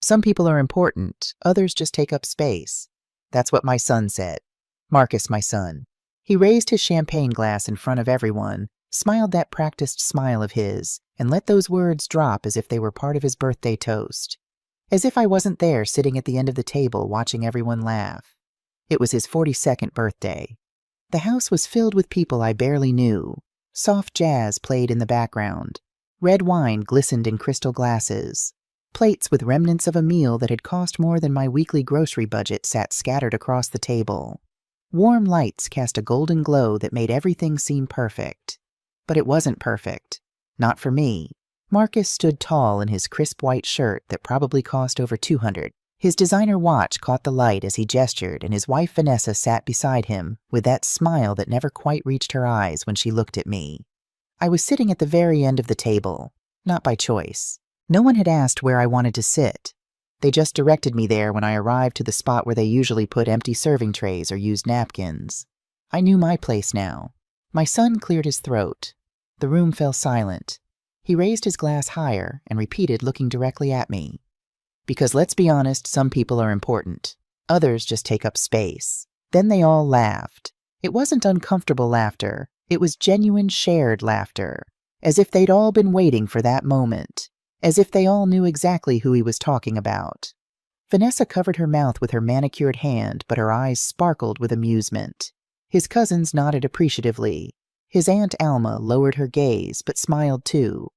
Some people are important, others just take up space. That's what my son said. Marcus, my son. He raised his champagne glass in front of everyone, smiled that practiced smile of his, and let those words drop as if they were part of his birthday toast. As if I wasn't there sitting at the end of the table watching everyone laugh. It was his 42nd birthday. The house was filled with people I barely knew. Soft jazz played in the background. Red wine glistened in crystal glasses. Plates with remnants of a meal that had cost more than my weekly grocery budget sat scattered across the table. Warm lights cast a golden glow that made everything seem perfect. But it wasn't perfect. Not for me. Marcus stood tall in his crisp white shirt that probably cost over $200. His designer watch caught the light as he gestured, and his wife Vanessa sat beside him with that smile that never quite reached her eyes when she looked at me. I was sitting at the very end of the table, not by choice. No one had asked where I wanted to sit. They just directed me there when I arrived to the spot where they usually put empty serving trays or used napkins. I knew my place now. My son cleared his throat. The room fell silent. He raised his glass higher and repeated, looking directly at me. Because let's be honest, some people are important. Others just take up space. Then they all laughed. It wasn't uncomfortable laughter. It was genuine shared laughter. As if they'd all been waiting for that moment. As if they all knew exactly who he was talking about. Vanessa covered her mouth with her manicured hand, but her eyes sparkled with amusement. His cousins nodded appreciatively. His Aunt Alma lowered her gaze, but smiled too.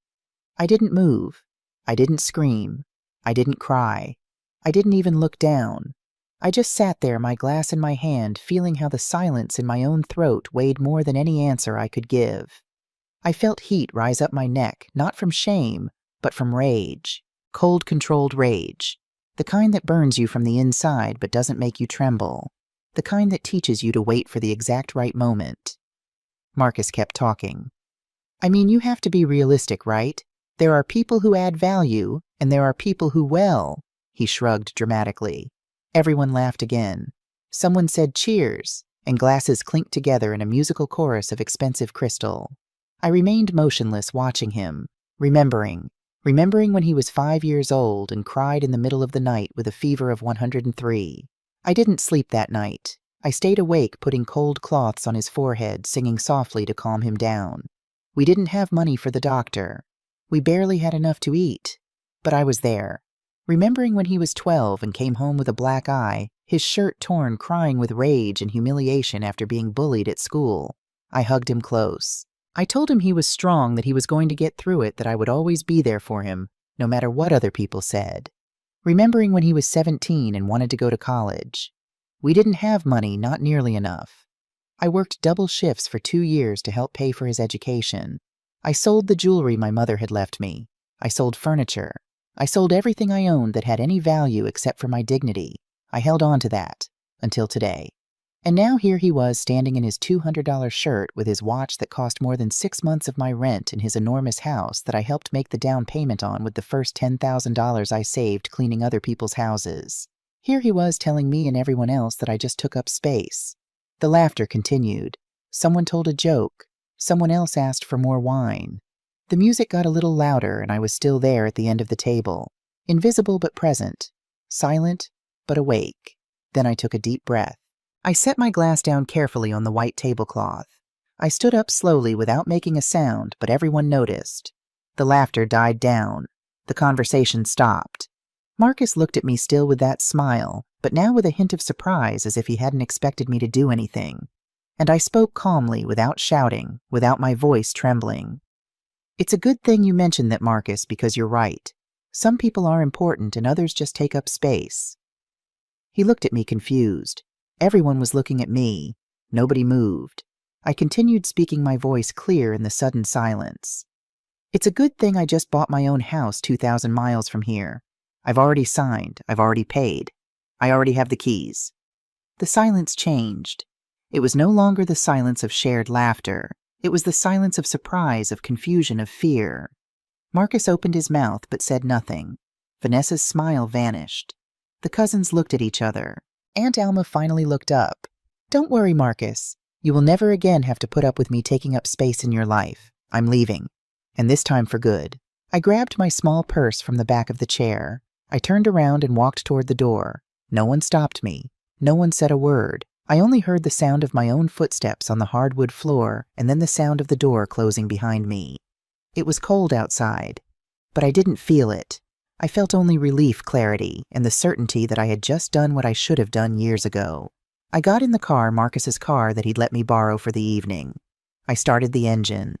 I didn't move. I didn't scream. I didn't cry. I didn't even look down. I just sat there, my glass in my hand, feeling how the silence in my own throat weighed more than any answer I could give. I felt heat rise up my neck, not from shame, but from rage. Cold, controlled rage. The kind that burns you from the inside but doesn't make you tremble. The kind that teaches you to wait for the exact right moment. Marcus kept talking. I mean, you have to be realistic, right? There are people who add value, and there are people who, well, he shrugged dramatically. Everyone laughed again. Someone said cheers, and glasses clinked together in a musical chorus of expensive crystal. I remained motionless watching him, remembering when he was 5 years old and cried in the middle of the night with a fever of 103. I didn't sleep that night. I stayed awake putting cold cloths on his forehead, singing softly to calm him down. We didn't have money for the doctor. We barely had enough to eat. But I was there. Remembering when he was 12 and came home with a black eye, his shirt torn, crying with rage and humiliation after being bullied at school. I hugged him close. I told him he was strong, that he was going to get through it, that I would always be there for him, no matter what other people said. Remembering when he was 17 and wanted to go to college. We didn't have money, not nearly enough. I worked double shifts for 2 years to help pay for his education. I sold the jewelry my mother had left me. I sold furniture. I sold everything I owned that had any value except for my dignity. I held on to that, until today. And now here he was standing in his $200 shirt with his watch that cost more than 6 months of my rent in his enormous house that I helped make the down payment on with the first $10,000 I saved cleaning other people's houses. Here he was telling me and everyone else that I just took up space. The laughter continued. Someone told a joke. Someone else asked for more wine. The music got a little louder, and I was still there at the end of the table, invisible but present, silent but awake. Then I took a deep breath. I set my glass down carefully on the white tablecloth. I stood up slowly without making a sound, but everyone noticed. The laughter died down. The conversation stopped. Marcus looked at me still with that smile, but now with a hint of surprise, as if he hadn't expected me to do anything. And I spoke calmly, without shouting, without my voice trembling. It's a good thing you mentioned that, Marcus, because you're right. Some people are important and others just take up space. He looked at me confused. Everyone was looking at me. Nobody moved. I continued, speaking my voice clear in the sudden silence. It's a good thing I just bought my own house 2,000 miles from here. I've already signed. I've already paid. I already have the keys. The silence changed. It was no longer the silence of shared laughter. It was the silence of surprise, of confusion, of fear. Marcus opened his mouth but said nothing. Vanessa's smile vanished. The cousins looked at each other. Aunt Alma finally looked up. Don't worry, Marcus. You will never again have to put up with me taking up space in your life. I'm leaving. And this time for good. I grabbed my small purse from the back of the chair. I turned around and walked toward the door. No one stopped me. No one said a word. I only heard the sound of my own footsteps on the hardwood floor and then the sound of the door closing behind me. It was cold outside, but I didn't feel it. I felt only relief, clarity, and the certainty that I had just done what I should have done years ago. I got in the car, Marcus's car that he'd let me borrow for the evening. I started the engine,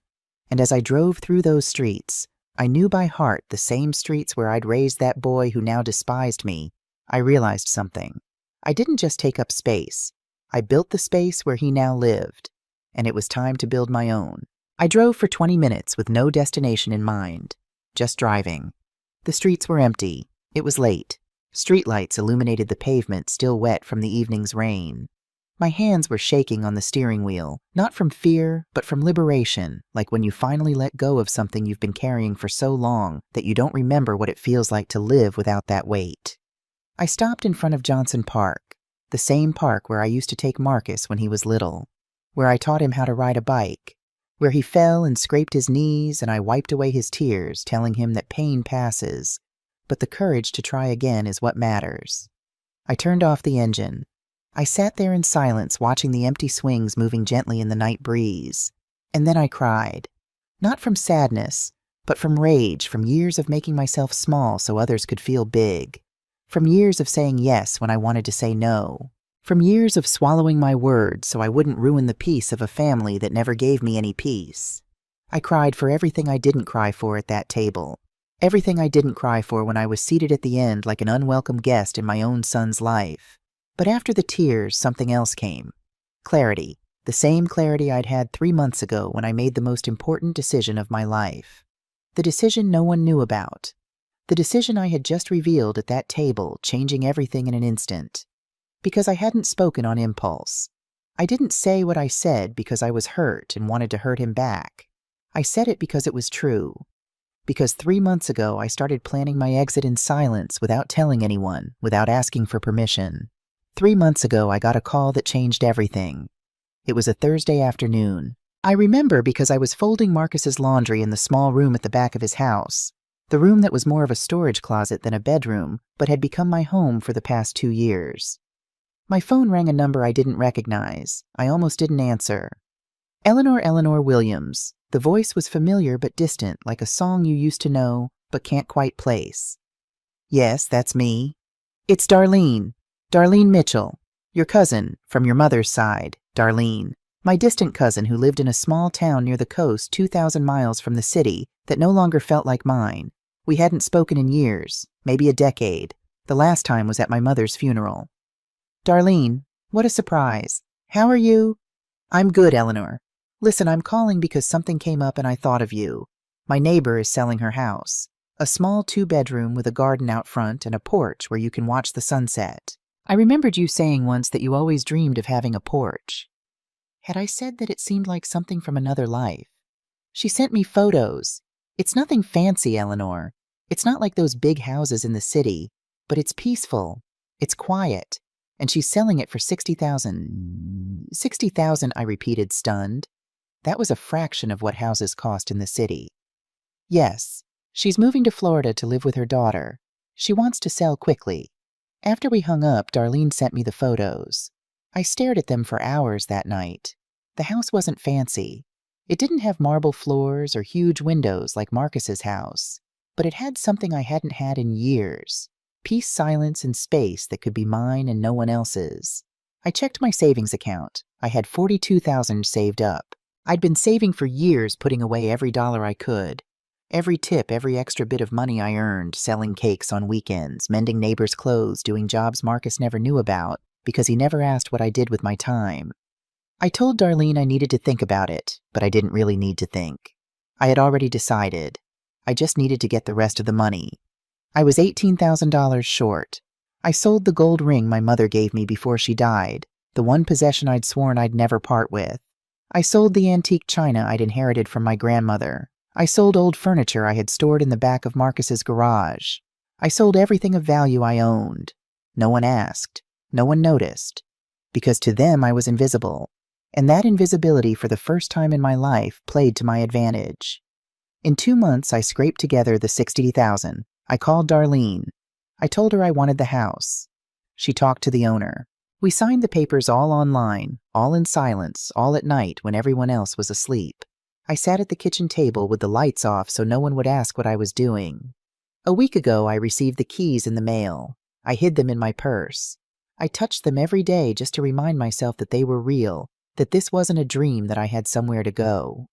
and as I drove through those streets, I knew by heart the same streets where I'd raised that boy who now despised me. I realized something. I didn't just take up space. I built the space where he now lived, and it was time to build my own. I drove for 20 minutes with no destination in mind, just driving. The streets were empty. It was late. Streetlights illuminated the pavement still wet from the evening's rain. My hands were shaking on the steering wheel, not from fear, but from liberation, like when you finally let go of something you've been carrying for so long that you don't remember what it feels like to live without that weight. I stopped in front of Johnson Park, the same park where I used to take Marcus when he was little, where I taught him how to ride a bike, where he fell and scraped his knees and I wiped away his tears, telling him that pain passes, but the courage to try again is what matters. I turned off the engine. I sat there in silence watching the empty swings moving gently in the night breeze. And then I cried. Not from sadness, but from rage, from years of making myself small so others could feel big. From years of saying yes when I wanted to say no. From years of swallowing my words so I wouldn't ruin the peace of a family that never gave me any peace. I cried for everything I didn't cry for at that table. Everything I didn't cry for when I was seated at the end like an unwelcome guest in my own son's life. But after the tears, something else came. Clarity. The same clarity I'd had 3 months ago when I made the most important decision of my life. The decision no one knew about. The decision I had just revealed at that table, changing everything in an instant. Because I hadn't spoken on impulse. I didn't say what I said because I was hurt and wanted to hurt him back. I said it because it was true. Because 3 months ago I started planning my exit in silence without telling anyone, without asking for permission. 3 months ago I got a call that changed everything. It was a Thursday afternoon. I remember because I was folding Marcus's laundry in the small room at the back of his house. The room that was more of a storage closet than a bedroom, but had become my home for the past 2 years. My phone rang a number I didn't recognize. I almost didn't answer. Eleanor Williams. The voice was familiar but distant, like a song you used to know, but can't quite place. Yes, that's me. It's Darlene. Darlene Mitchell. Your cousin, from your mother's side, Darlene. My distant cousin who lived in a small town near the coast 2,000 miles from the city that no longer felt like mine. We hadn't spoken in years, maybe a decade. The last time was at my mother's funeral. Darlene, what a surprise. How are you? I'm good, Eleanor. Listen, I'm calling because something came up and I thought of you. My neighbor is selling her house. A small 2-bedroom with a garden out front and a porch where you can watch the sunset. I remembered you saying once that you always dreamed of having a porch. Had I said that it seemed like something from another life? She sent me photos. It's nothing fancy, Eleanor. It's not like those big houses in the city, but it's peaceful. It's quiet. And she's selling it for $60,000. $60,000, I repeated, stunned. That was a fraction of what houses cost in the city. Yes, she's moving to Florida to live with her daughter. She wants to sell quickly. After we hung up, Darlene sent me the photos. I stared at them for hours that night. The house wasn't fancy. It didn't have marble floors or huge windows like Marcus's house, but it had something I hadn't had in years. Peace, silence, and space that could be mine and no one else's. I checked my savings account. I had $42,000 saved up. I'd been saving for years, putting away every dollar I could. Every tip, every extra bit of money I earned, selling cakes on weekends, mending neighbors' clothes, doing jobs Marcus never knew about, because he never asked what I did with my time. I told Darlene I needed to think about it, but I didn't really need to think. I had already decided. I just needed to get the rest of the money. I was $18,000 short. I sold the gold ring my mother gave me before she died, the one possession I'd sworn I'd never part with. I sold the antique china I'd inherited from my grandmother. I sold old furniture I had stored in the back of Marcus's garage. I sold everything of value I owned. No one asked. No one noticed. Because to them I was invisible. And that invisibility for the first time in my life played to my advantage. In 2 months I scraped together the $60,000. I called Darlene. I told her I wanted the house. She talked to the owner. We signed the papers all online, all in silence, all at night when everyone else was asleep. I sat at the kitchen table with the lights off so no one would ask what I was doing. A week ago, I received the keys in the mail. I hid them in my purse. I touched them every day just to remind myself that they were real, that this wasn't a dream, that I had somewhere to go.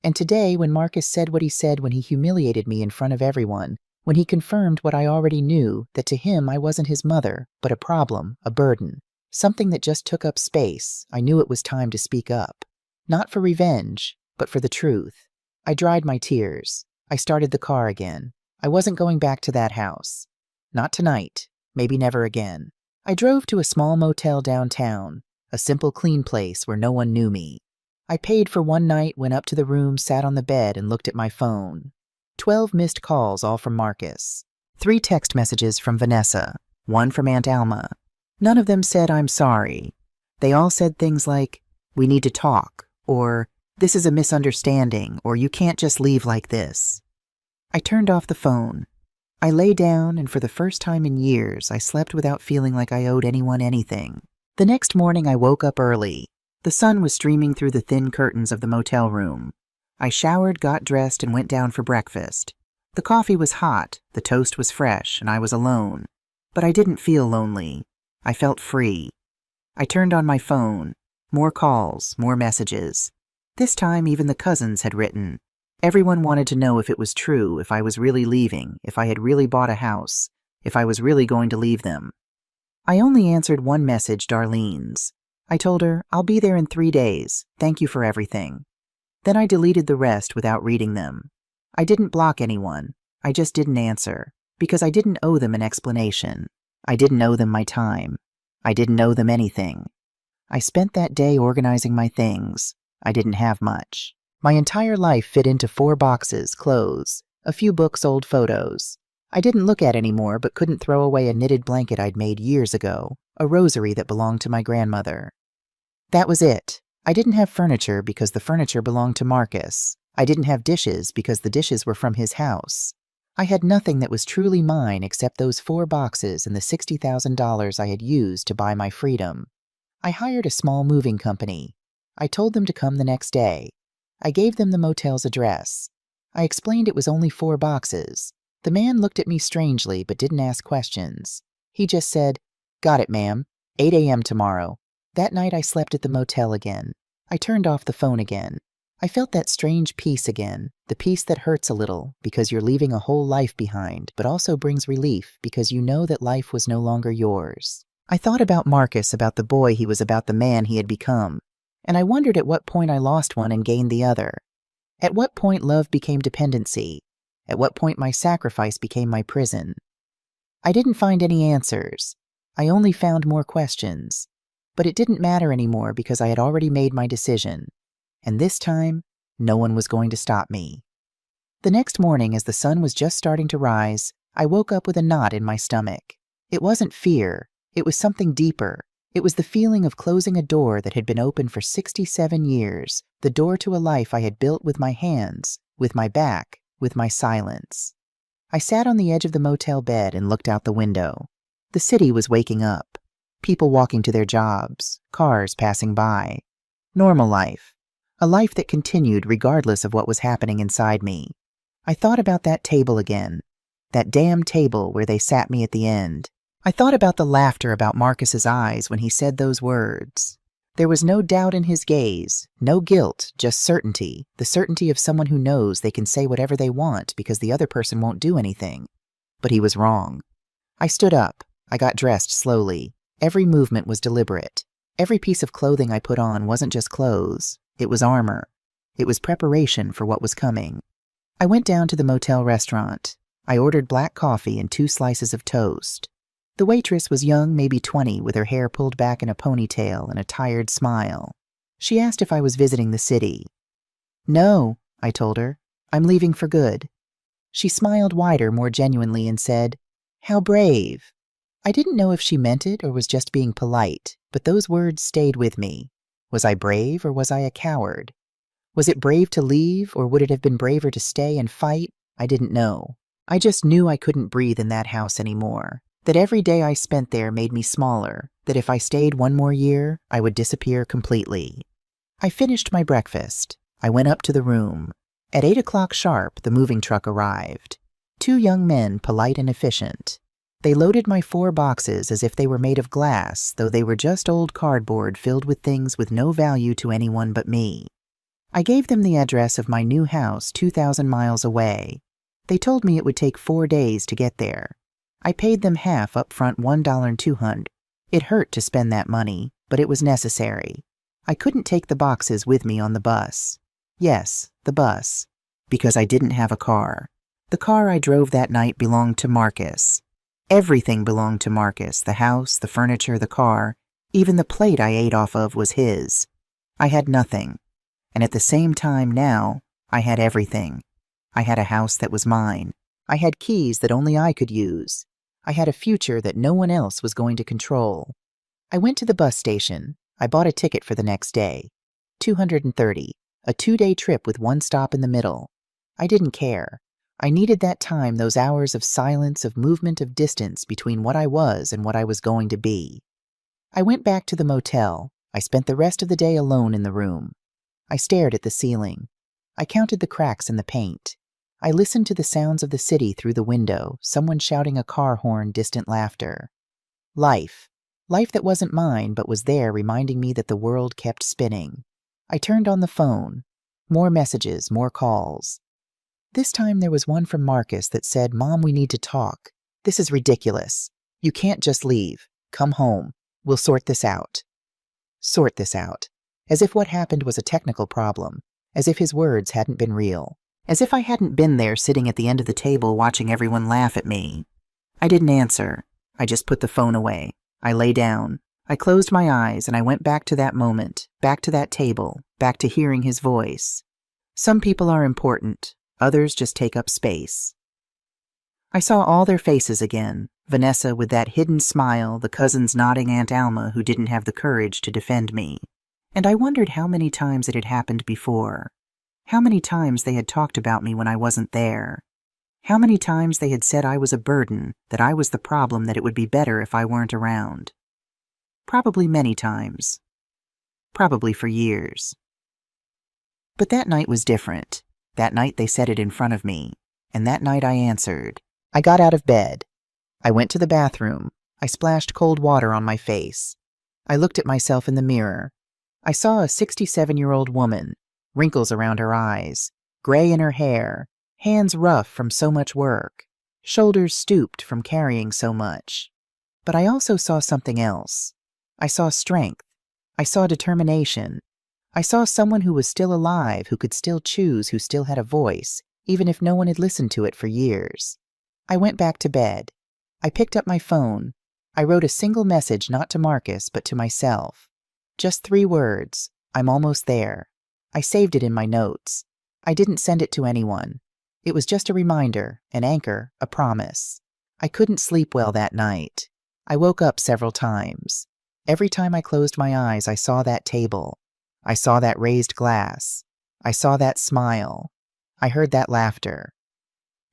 And today, when Marcus said what he said, when he humiliated me in front of everyone, when he confirmed what I already knew, that to him I wasn't his mother, but a problem, a burden, something that just took up space, I knew it was time to speak up. Not for revenge, but for the truth. I dried my tears. I started the car again. I wasn't going back to that house. Not tonight. Maybe never again. I drove to a small motel downtown, a simple, clean place where no one knew me. I paid for one night, went up to the room, sat on the bed, and looked at my phone. 12 missed calls, all from Marcus. 3 text messages from Vanessa, 1 from Aunt Alma. None of them said I'm sorry. They all said things like, "We need to talk," or "This is a misunderstanding," or "You can't just leave like this." I turned off the phone. I lay down, and for the first time in years, I slept without feeling like I owed anyone anything. The next morning, I woke up early. The sun was streaming through the thin curtains of the motel room. I showered, got dressed, and went down for breakfast. The coffee was hot, the toast was fresh, and I was alone. But I didn't feel lonely. I felt free. I turned on my phone. More calls, more messages. This time, even the cousins had written. Everyone wanted to know if it was true, if I was really leaving, if I had really bought a house, if I was really going to leave them. I only answered one message, Darlene's. I told her, "I'll be there in 3 days. Thank you for everything." Then I deleted the rest without reading them. I didn't block anyone. I just didn't answer, because I didn't owe them an explanation. I didn't owe them my time. I didn't owe them anything. I spent that day organizing my things. I didn't have much. My entire life fit into 4 boxes, clothes, a few books, old photos. I didn't look at anymore, but couldn't throw away a knitted blanket I'd made years ago, a rosary that belonged to my grandmother. That was it. I didn't have furniture because the furniture belonged to Marcus. I didn't have dishes because the dishes were from his house. I had nothing that was truly mine except those 4 boxes and the $60,000 I had used to buy my freedom. I hired a small moving company. I told them to come the next day. I gave them the motel's address. I explained it was only 4 boxes. The man looked at me strangely but didn't ask questions. He just said, "Got it, ma'am. 8 a.m. tomorrow." That night I slept at the motel again. I turned off the phone again. I felt that strange peace again, the peace that hurts a little because you're leaving a whole life behind, but also brings relief because you know that life was no longer yours. I thought about Marcus, about the boy he was, about the man he had become. And I wondered at what point I lost one and gained the other. At what point love became dependency. At what point my sacrifice became my prison. I didn't find any answers. I only found more questions. But it didn't matter anymore because I had already made my decision. And this time, no one was going to stop me. The next morning, as the sun was just starting to rise, I woke up with a knot in my stomach. It wasn't fear. It was something deeper. It was the feeling of closing a door that had been open for 67 years, the door to a life I had built with my hands, with my back, with my silence. I sat on the edge of the motel bed and looked out the window. The city was waking up. People walking to their jobs, cars passing by. Normal life. A life that continued regardless of what was happening inside me. I thought about that table again. That damn table where they sat me at the end. I thought about the laughter about Marcus's eyes when he said those words. There was no doubt in his gaze, no guilt, just certainty, the certainty of someone who knows they can say whatever they want because the other person won't do anything. But he was wrong. I stood up. I got dressed slowly. Every movement was deliberate. Every piece of clothing I put on wasn't just clothes. It was armor. It was preparation for what was coming. I went down to the motel restaurant. I ordered black coffee and 2 slices of toast. The waitress was young, maybe 20, with her hair pulled back in a ponytail and a tired smile. She asked if I was visiting the city. "No," I told her. "I'm leaving for good." She smiled wider, more genuinely, and said, "How brave." I didn't know if she meant it or was just being polite, but those words stayed with me. Was I brave or was I a coward? Was it brave to leave, or would it have been braver to stay and fight? I didn't know. I just knew I couldn't breathe in that house anymore. That every day I spent there made me smaller, that if I stayed one more year, I would disappear completely. I finished my breakfast. I went up to the room. At 8 o'clock sharp, the moving truck arrived. 2 young men, polite and efficient. They loaded my 4 boxes as if they were made of glass, though they were just old cardboard filled with things with no value to anyone but me. I gave them the address of my new house 2,000 miles away. They told me it would take 4 days to get there. I paid them half up front, $1.02. It hurt to spend that money, but it was necessary. I couldn't take the boxes with me on the bus. Yes, the bus. Because I didn't have a car. The car I drove that night belonged to Marcus. Everything belonged to Marcus, the house, the furniture, the car, even the plate I ate off of was his. I had nothing. And at the same time now, I had everything. I had a house that was mine. I had keys that only I could use. I had a future that no one else was going to control. I went to the bus station. I bought a ticket for the next day. $230, a 2-day trip with 1 stop in the middle. I didn't care. I needed that time, those hours of silence, of movement, of distance between what I was and what I was going to be. I went back to the motel. I spent the rest of the day alone in the room. I stared at the ceiling. I counted the cracks in the paint. I listened to the sounds of the city through the window, someone shouting a car horn, distant laughter. Life. Life that wasn't mine, but was there, reminding me that the world kept spinning. I turned on the phone. More messages, more calls. This time there was one from Marcus that said, "Mom, we need to talk. This is ridiculous. You can't just leave. Come home. We'll sort this out." Sort this out. As if what happened was a technical problem. As if his words hadn't been real. As if I hadn't been there sitting at the end of the table watching everyone laugh at me. I didn't answer. I just put the phone away. I lay down. I closed my eyes and I went back to that moment, back to that table, back to hearing his voice. Some people are important. Others just take up space. I saw all their faces again. Vanessa with that hidden smile, the cousins nodding Aunt Alma who didn't have the courage to defend me. And I wondered how many times it had happened before. How many times they had talked about me when I wasn't there. How many times they had said I was a burden, that I was the problem, that it would be better if I weren't around. Probably many times. Probably for years. But that night was different. That night they said it in front of me. And that night I answered. I got out of bed. I went to the bathroom. I splashed cold water on my face. I looked at myself in the mirror. I saw a 67-year-old woman. Wrinkles around her eyes, gray in her hair, hands rough from so much work, shoulders stooped from carrying so much. But I also saw something else. I saw strength. I saw determination. I saw someone who was still alive, who could still choose, who still had a voice, even if no one had listened to it for years. I went back to bed. I picked up my phone. I wrote a single message, not to Marcus, but to myself. Just 3 words. I'm almost there. I saved it in my notes. I didn't send it to anyone. It was just a reminder, an anchor, a promise. I couldn't sleep well that night. I woke up several times. Every time I closed my eyes, I saw that table. I saw that raised glass. I saw that smile. I heard that laughter.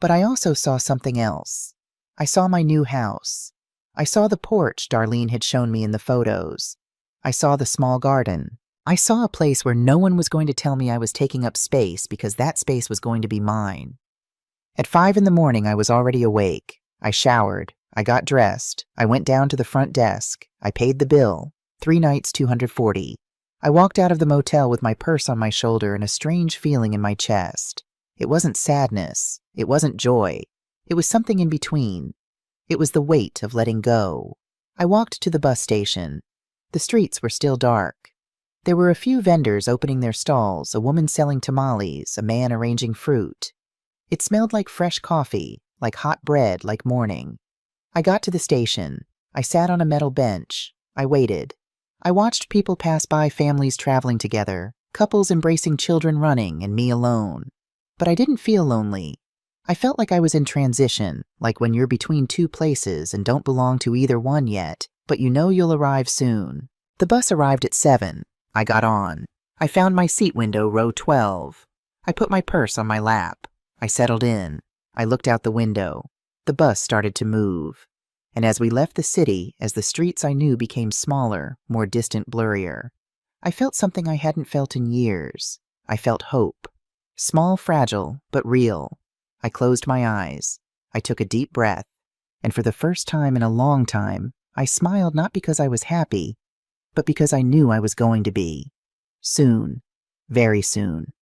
But I also saw something else. I saw my new house. I saw the porch Darlene had shown me in the photos. I saw the small garden. I saw a place where no one was going to tell me I was taking up space because that space was going to be mine. At 5 in the morning, I was already awake. I showered. I got dressed. I went down to the front desk. I paid the bill. 3 nights, $240. I walked out of the motel with my purse on my shoulder and a strange feeling in my chest. It wasn't sadness. It wasn't joy. It was something in between. It was the weight of letting go. I walked to the bus station. The streets were still dark. There were a few vendors opening their stalls, a woman selling tamales, a man arranging fruit. It smelled like fresh coffee, like hot bread, like morning. I got to the station. I sat on a metal bench. I waited. I watched people pass by, families traveling together, couples embracing children running, and me alone. But I didn't feel lonely. I felt like I was in transition, like when you're between 2 places and don't belong to either one yet, but you know you'll arrive soon. The bus arrived at 7. I got on. I found my seat window, row 12. I put my purse on my lap. I settled in. I looked out the window. The bus started to move. And as we left the city, as the streets I knew became smaller, more distant, blurrier, I felt something I hadn't felt in years. I felt hope. Small, fragile, but real. I closed my eyes. I took a deep breath. And for the first time in a long time, I smiled not because I was happy, but because I knew I was going to be. Soon. Very soon.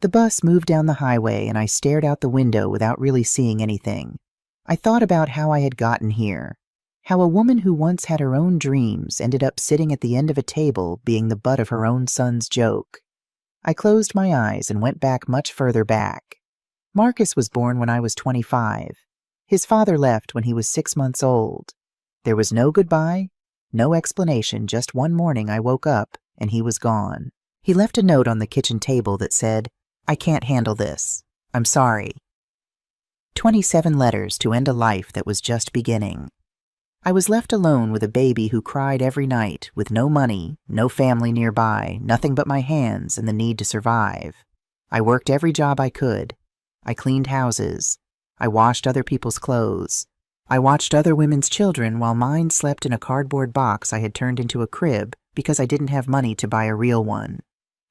The bus moved down the highway and I stared out the window without really seeing anything. I thought about how I had gotten here. How a woman who once had her own dreams ended up sitting at the end of a table being the butt of her own son's joke. I closed my eyes and went back much further back. Marcus was born when I was 25. His father left when he was 6 months old. There was no goodbye, no explanation, just one morning I woke up and he was gone. He left a note on the kitchen table that said, "I can't handle this. I'm sorry." 27 letters to end a life that was just beginning. I was left alone with a baby who cried every night, with no money, no family nearby, nothing but my hands and the need to survive. I worked every job I could. I cleaned houses. I washed other people's clothes. I watched other women's children while mine slept in a cardboard box I had turned into a crib because I didn't have money to buy a real one.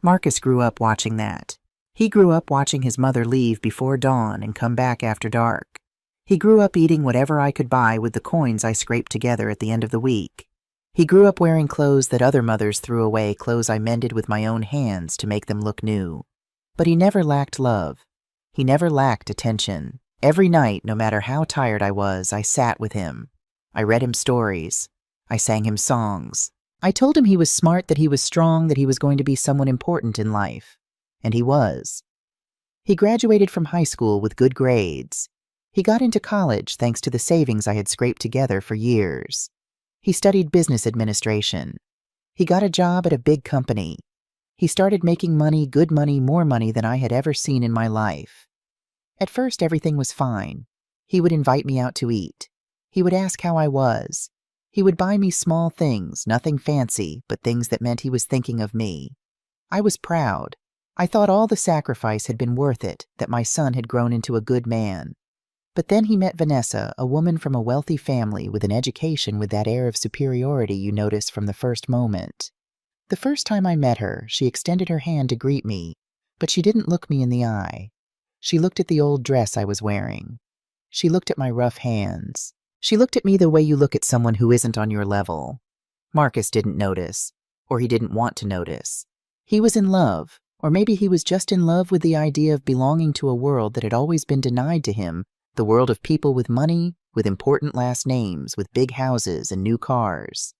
Marcus grew up watching that. He grew up watching his mother leave before dawn and come back after dark. He grew up eating whatever I could buy with the coins I scraped together at the end of the week. He grew up wearing clothes that other mothers threw away, clothes I mended with my own hands to make them look new. But he never lacked love. He never lacked attention. Every night, no matter how tired I was, I sat with him. I read him stories. I sang him songs. I told him he was smart, that he was strong, that he was going to be someone important in life. And he was. He graduated from high school with good grades. He got into college thanks to the savings I had scraped together for years. He studied business administration. He got a job at a big company. He started making money, good money, more money than I had ever seen in my life. At first, everything was fine. He would invite me out to eat. He would ask how I was. He would buy me small things, nothing fancy, but things that meant he was thinking of me. I was proud. I thought all the sacrifice had been worth it, that my son had grown into a good man. But then he met Vanessa, a woman from a wealthy family with an education with that air of superiority you notice from the first moment. The first time I met her, she extended her hand to greet me, but she didn't look me in the eye. She looked at the old dress I was wearing. She looked at my rough hands. She looked at me the way you look at someone who isn't on your level. Marcus didn't notice, or he didn't want to notice. He was in love, or maybe he was just in love with the idea of belonging to a world that had always been denied to him, the world of people with money, with important last names, with big houses and new cars.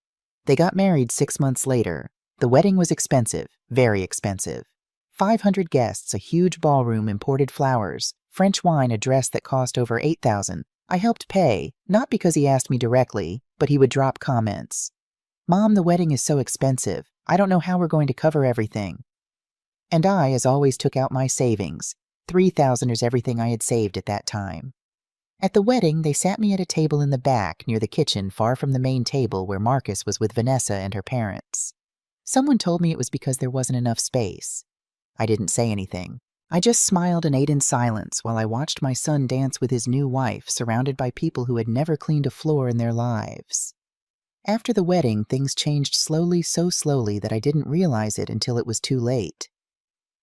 They got married 6 months later. The wedding was expensive, very expensive. 500 guests, a huge ballroom, imported flowers, French wine, a dress that cost over $8,000. I helped pay, not because he asked me directly, but he would drop comments. "Mom, the wedding is so expensive. I don't know how we're going to cover everything." And I, as always, took out my savings. $3,000 is everything I had saved at that time. At the wedding, they sat me at a table in the back, near the kitchen, far from the main table where Marcus was with Vanessa and her parents. Someone told me it was because there wasn't enough space. I didn't say anything. I just smiled and ate in silence while I watched my son dance with his new wife, surrounded by people who had never cleaned a floor in their lives. After the wedding, things changed slowly, so slowly that I didn't realize it until it was too late.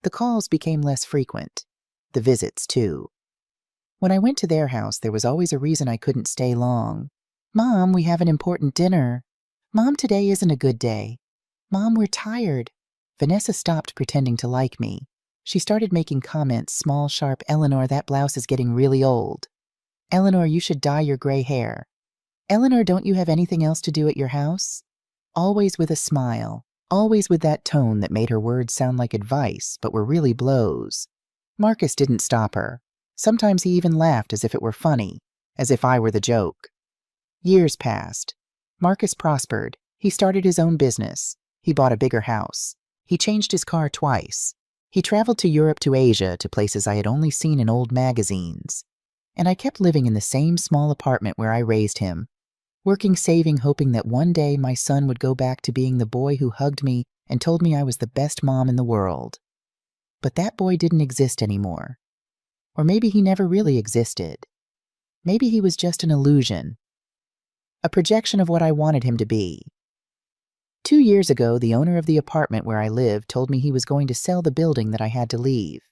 The calls became less frequent. The visits, too. When I went to their house, there was always a reason I couldn't stay long. "Mom, we have an important dinner." "Mom, today isn't a good day." "Mom, we're tired." Vanessa stopped pretending to like me. She started making comments, small, sharp. "Eleanor, that blouse is getting really old." "Eleanor, you should dye your gray hair." "Eleanor, don't you have anything else to do at your house?" Always with a smile, always with that tone that made her words sound like advice, but were really blows. Marcus didn't stop her. Sometimes he even laughed as if it were funny, as if I were the joke. Years passed. Marcus prospered. He started his own business. He bought a bigger house. He changed his car twice. He traveled to Europe, to Asia, to places I had only seen in old magazines. And I kept living in the same small apartment where I raised him, working, saving, hoping that one day my son would go back to being the boy who hugged me and told me I was the best mom in the world. But that boy didn't exist anymore. Or maybe he never really existed. Maybe he was just an illusion. a projection of what I wanted him to be. 2 years ago, the owner of the apartment where I lived told me he was going to sell the building that I had to leave.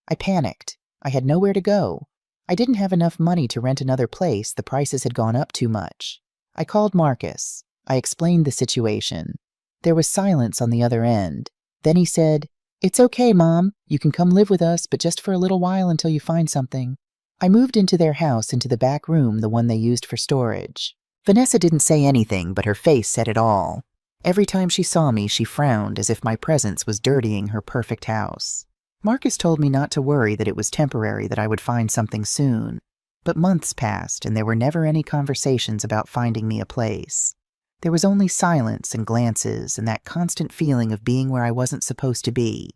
I panicked. I had nowhere to go. I didn't have enough money to rent another place. The prices had gone up too much. I called Marcus. I explained the situation. There was silence on the other end. Then he said, "It's okay, Mom. You can come live with us, but just for a little while until you find something." I moved into their house, into the back room, the one they used for storage. Vanessa didn't say anything, but her face said it all. Every time she saw me, she frowned as if my presence was dirtying her perfect house. Marcus told me not to worry, that it was temporary, that I would find something soon. But months passed, and there were never any conversations about finding me a place. There was only silence and glances and that constant feeling of being where I wasn't supposed to be.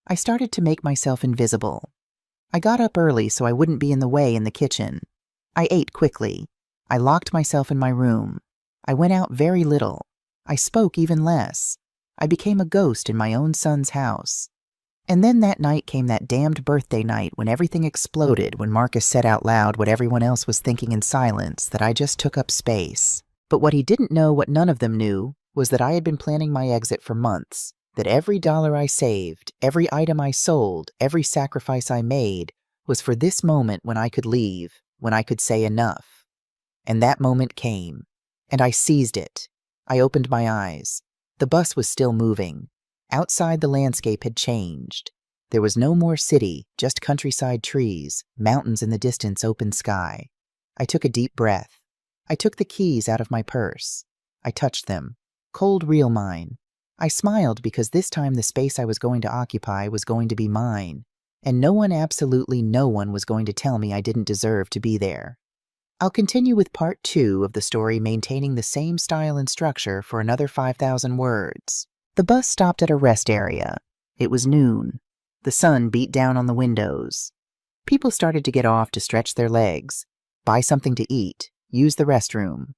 I started to make myself invisible. I got up early so I wouldn't be in the way in the kitchen. I ate quickly. I locked myself in my room. I went out very little. I spoke even less. I became a ghost in my own son's house. And then that night came, that damned birthday night, when everything exploded, when Marcus said out loud what everyone else was thinking in silence, that I just took up space. But what he didn't know, what none of them knew, was that I had been planning my exit for months, that every dollar I saved, every item I sold, every sacrifice I made was for this moment when I could leave, when I could say enough. And that moment came, and I seized it. I opened my eyes. The bus was still moving. Outside, the landscape had changed. There was no more city, just countryside trees, mountains in the distance, open sky. I took a deep breath. I took the keys out of my purse. I touched them. Cold, real mine. I smiled because this time the space I was going to occupy was going to be mine, and no one, absolutely no one, was going to tell me I didn't deserve to be there. I'll continue with part 2 of the story, maintaining the same style and structure, for another 5,000 words. The bus stopped at a rest area. It was noon. The sun beat down on the windows. People started to get off to stretch their legs, buy something to eat, use the restroom.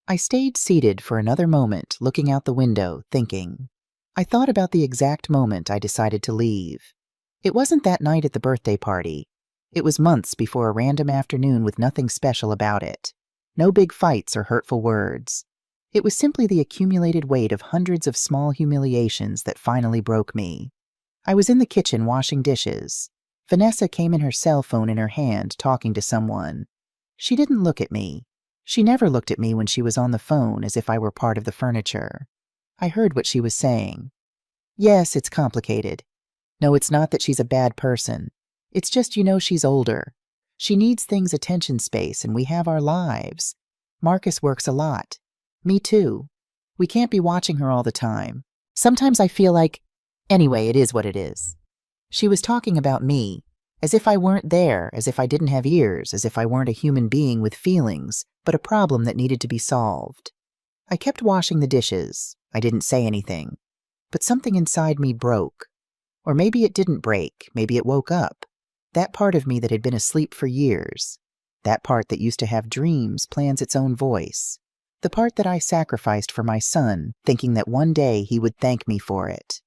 I stayed seated for another moment, looking out the window, thinking. I thought about the exact moment I decided to leave. It wasn't that night at the birthday party. It was months before, a random afternoon with nothing special about it. No big fights or hurtful words. It was simply the accumulated weight of hundreds of small humiliations that finally broke me. I was in the kitchen washing dishes. Vanessa came in, her cell phone in her hand, talking to someone. She didn't look at me. She never looked at me when she was on the phone, as if I were part of the furniture. I heard what she was saying. "Yes, it's complicated. No, it's not that she's a bad person. It's just, she's older. She needs things, attention, space, and we have our lives. Marcus works a lot. Me too. We can't be watching her all the time. Sometimes I feel like... Anyway, it is what it is." She was talking about me, as if I weren't there, as if I didn't have ears, as if I weren't a human being with feelings, but a problem that needed to be solved. I kept washing the dishes. I didn't say anything. But something inside me broke. Or maybe it didn't break. Maybe it woke up. That part of me that had been asleep for years. That part that used to have dreams, plans, its own voice. The part that I sacrificed for my son, thinking that one day he would thank me for it.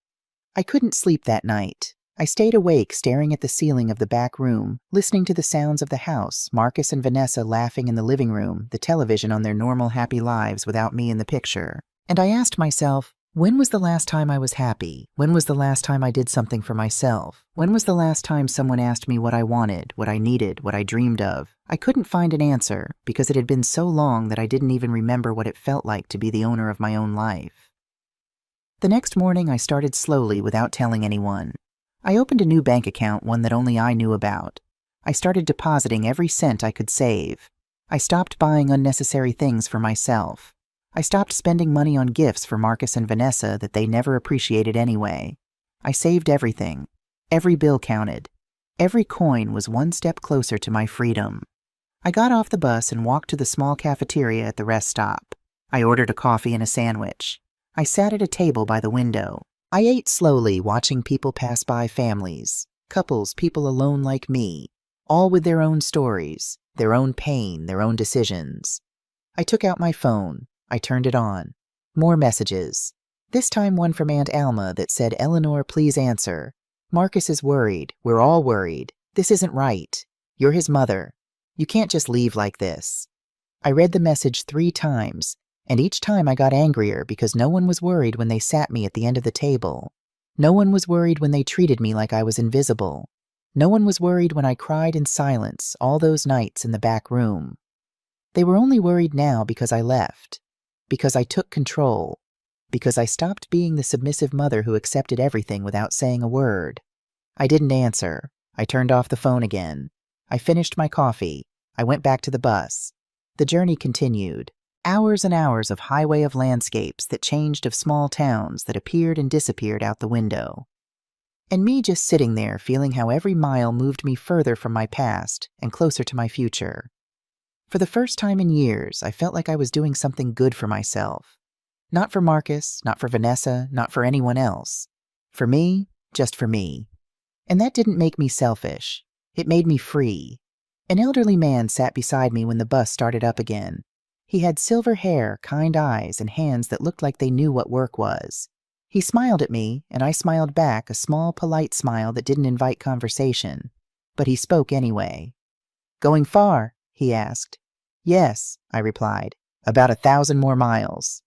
I couldn't sleep that night. I stayed awake, staring at the ceiling of the back room, listening to the sounds of the house, Marcus and Vanessa laughing in the living room, the television on their normal, happy lives without me in the picture. And I asked myself, when was the last time I was happy? When was the last time I did something for myself? When was the last time someone asked me what I wanted, what I needed, what I dreamed of? I couldn't find an answer, because it had been so long that I didn't even remember what it felt like to be the owner of my own life. The next morning, I started slowly, without telling anyone. I opened a new bank account, one that only I knew about. I started depositing every cent I could save. I stopped buying unnecessary things for myself. I stopped spending money on gifts for Marcus and Vanessa that they never appreciated anyway. I saved everything. Every bill counted. Every coin was one step closer to my freedom. I got off the bus and walked to the small cafeteria at the rest stop. I ordered a coffee and a sandwich. I sat at a table by the window. I ate slowly, watching people pass by, families, couples, people alone like me, all with their own stories, their own pain, their own decisions. I took out my phone. I turned it on. More messages. This time one from Aunt Alma that said, "Eleanor, please answer. Marcus is worried. We're all worried. This isn't right. You're his mother. You can't just leave like this." I read the message 3 times, and each time I got angrier because no one was worried when they sat me at the end of the table. No one was worried when they treated me like I was invisible. No one was worried when I cried in silence all those nights in the back room. They were only worried now because I left, because I took control, because I stopped being the submissive mother who accepted everything without saying a word. I didn't answer. I turned off the phone again. I finished my coffee. I went back to the bus. The journey continued. Hours and hours of highway of landscapes that changed, of small towns that appeared and disappeared out the window. And me just sitting there feeling how every mile moved me further from my past and closer to my future. For the first time in years, I felt like I was doing something good for myself. Not for Marcus, not for Vanessa, not for anyone else. For me, just for me. And that didn't make me selfish. It made me free. An elderly man sat beside me when the bus started up again. He had silver hair, kind eyes, and hands that looked like they knew what work was. He smiled at me, and I smiled back, a small, polite smile that didn't invite conversation. But he spoke anyway. "Going far?" he asked. "Yes," I replied. "About 1,000 more miles."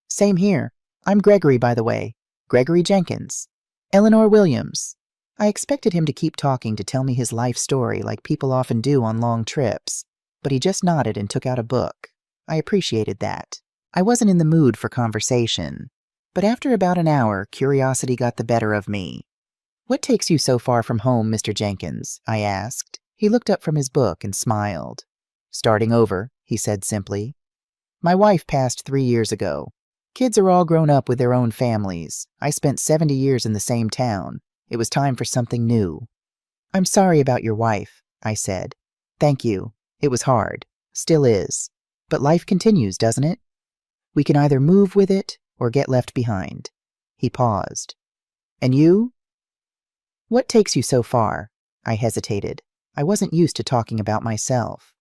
"Same here. I'm Gregory, by the way. Gregory Jenkins. Eleanor Williams." I expected him to keep talking to tell me his life story like people often do on long trips, but he just nodded and took out a book. I appreciated that. I wasn't in the mood for conversation. But after about an hour, curiosity got the better of me. "What takes you so far from home, Mr. Jenkins?" I asked. He looked up from his book and smiled. "Starting over," he said simply. "My wife passed 3 years ago. Kids are all grown up with their own families. I spent 70 years in the same town. It was time for something new." "I'm sorry about your wife," I said. "Thank you. It was hard. Still is. But life continues, doesn't it? We can either move with it or get left behind." He paused. "And you?" "What takes you so far?" I hesitated. I wasn't used to talking about myself.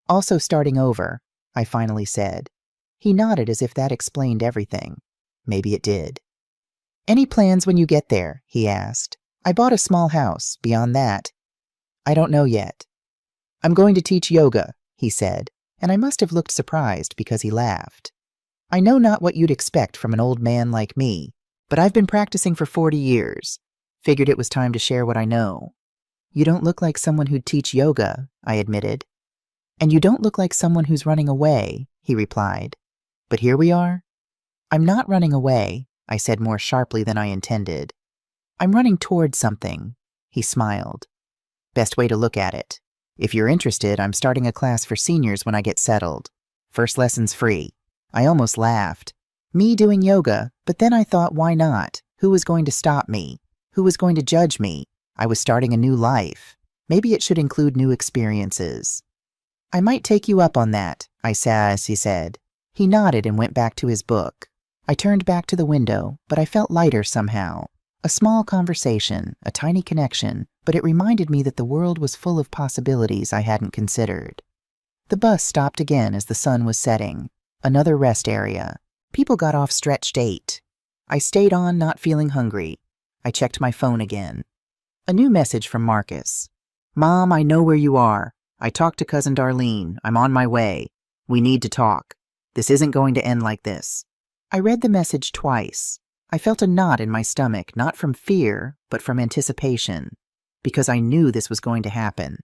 "Also starting over," I finally said. He nodded as if that explained everything. Maybe it did. "Any plans when you get there?" he asked. "I bought a small house. Beyond that, I don't know yet." "I'm going to teach yoga," he said, and I must have looked surprised because he laughed. "I know not what you'd expect from an old man like me, but I've been practicing for 40 years. Figured it was time to share what I know." "You don't look like someone who'd teach yoga," I admitted. "And you don't look like someone who's running away," he replied. "But here we are." "I'm not running away," I said more sharply than I intended. "I'm running towards something." He smiled. "Best way to look at it. If you're interested, I'm starting a class for seniors when I get settled. First lesson's free." I almost laughed. Me doing yoga, but then I thought, why not? Who was going to stop me? Who was going to judge me? I was starting a new life. Maybe it should include new experiences. "I might take you up on that," I said as he said. He nodded and went back to his book. I turned back to the window, but I felt lighter somehow. A small conversation, a tiny connection, but it reminded me that the world was full of possibilities I hadn't considered. The bus stopped again as the sun was setting. Another rest area. People got off stretched 8. I stayed on, not feeling hungry. I checked my phone again. A new message from Marcus. "Mom, I know where you are. I talked to Cousin Darlene. I'm on my way. We need to talk. This isn't going to end like this." I read the message twice. I felt a knot in my stomach, not from fear, but from anticipation, because I knew this was going to happen.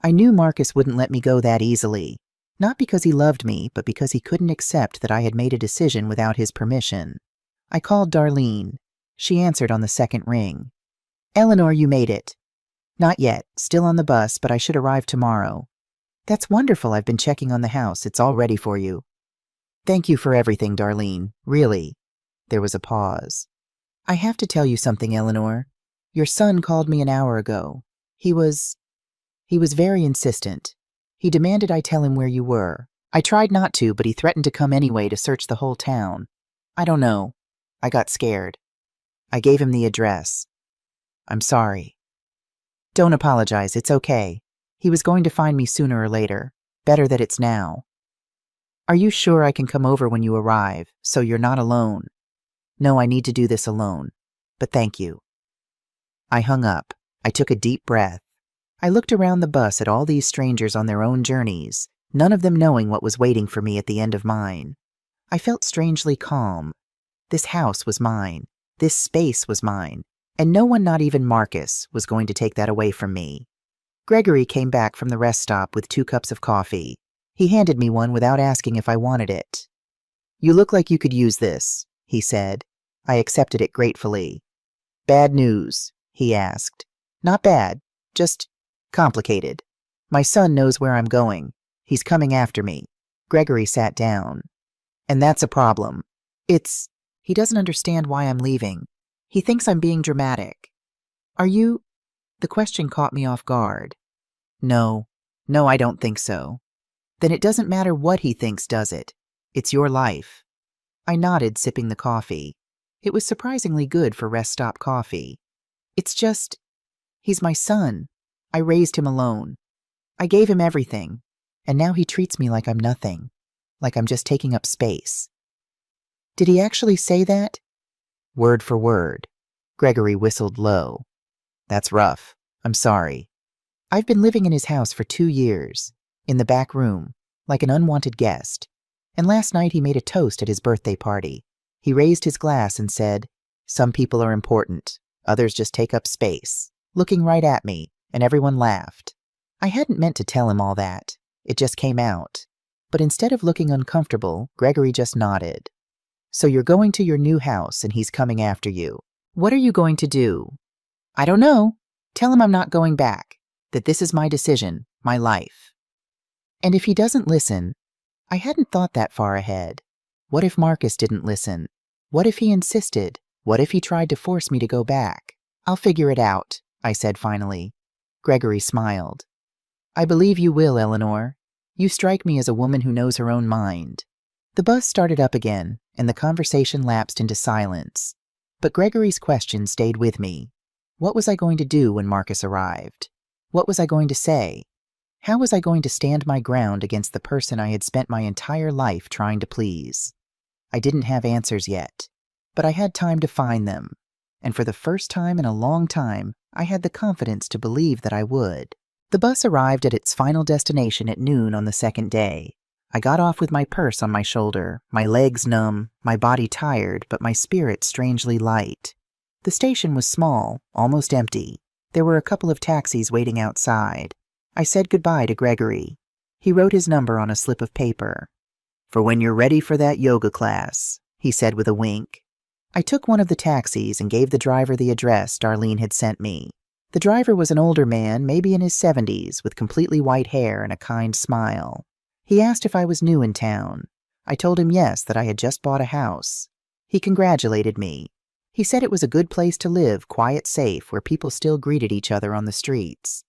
I knew Marcus wouldn't let me go that easily, not because he loved me, but because he couldn't accept that I had made a decision without his permission. I called Darlene. She answered on the second ring. "Eleanor, you made it." "Not yet. Still on the bus, but I should arrive tomorrow." "That's wonderful. I've been checking on the house. It's all ready for you." "Thank you for everything, Darlene. Really." There was a pause. "I have to tell you something, Eleanor. Your son called me an hour ago. He was very insistent. He demanded I tell him where you were. I tried not to, but he threatened to come anyway to search the whole town. I don't know. I got scared. I gave him the address. I'm sorry." "Don't apologize. It's okay. He was going to find me sooner or later. Better that it's now." "Are you sure I can come over when you arrive, so you're not alone?" "No, I need to do this alone. But thank you." I hung up. I took a deep breath. I looked around the bus at all these strangers on their own journeys, none of them knowing what was waiting for me at the end of mine. I felt strangely calm. This house was mine. This space was mine. And no one, not even Marcus, was going to take that away from me. Gregory came back from the rest stop with 2 cups of coffee. He handed me one without asking if I wanted it. "You look like you could use this," he said. I accepted it gratefully. "Bad news?" he asked. "Not bad, just complicated. My son knows where I'm going. He's coming after me." Gregory sat down. "And that's a problem. He doesn't understand why I'm leaving. He thinks I'm being dramatic." "Are you?" The question caught me off guard. No, I don't think so." "Then it doesn't matter what he thinks, does it? It's your life." I nodded, sipping the coffee. It was surprisingly good for rest stop coffee. "It's just, he's my son. I raised him alone. I gave him everything, and now he treats me like I'm nothing, like I'm just taking up space." "Did he actually say that?" "Word for word." Gregory whistled low. "That's rough. I'm sorry. I've been living in his house for 2 years, in the back room, like an unwanted guest. And last night he made a toast at his birthday party. He raised his glass and said, 'Some people are important. Others just take up space,' looking right at me, and everyone laughed. I hadn't meant to tell him all that. It just came out. But instead of looking uncomfortable, Gregory just nodded. 'So you're going to your new house and he's coming after you. What are you going to do?' 'I don't know. Tell him I'm not going back, that this is my decision, my life.' And if he doesn't listen, I hadn't thought that far ahead. What if Marcus didn't listen? What if he insisted? What if he tried to force me to go back? 'I'll figure it out,' I said finally. Gregory smiled. 'I believe you will, Eleanor. You strike me as a woman who knows her own mind.' The bus started up again, and the conversation lapsed into silence. But Gregory's question stayed with me. What was I going to do when Marcus arrived? What was I going to say? How was I going to stand my ground against the person I had spent my entire life trying to please? I didn't have answers yet, but I had time to find them. And for the first time in a long time, I had the confidence to believe that I would. The bus arrived at its final destination at noon on the second day. I got off with my purse on my shoulder, my legs numb, my body tired, but my spirit strangely light. The station was small, almost empty. There were a couple of taxis waiting outside. I said goodbye to Gregory. He wrote his number on a slip of paper. "For when you're ready for that yoga class," he said with a wink. I took one of the taxis and gave the driver the address Darlene had sent me. The driver was an older man, maybe in his 70s, with completely white hair and a kind smile. He asked if I was new in town. I told him yes, that I had just bought a house. He congratulated me. He said it was a good place to live, quiet, safe, where people still greeted each other on the streets.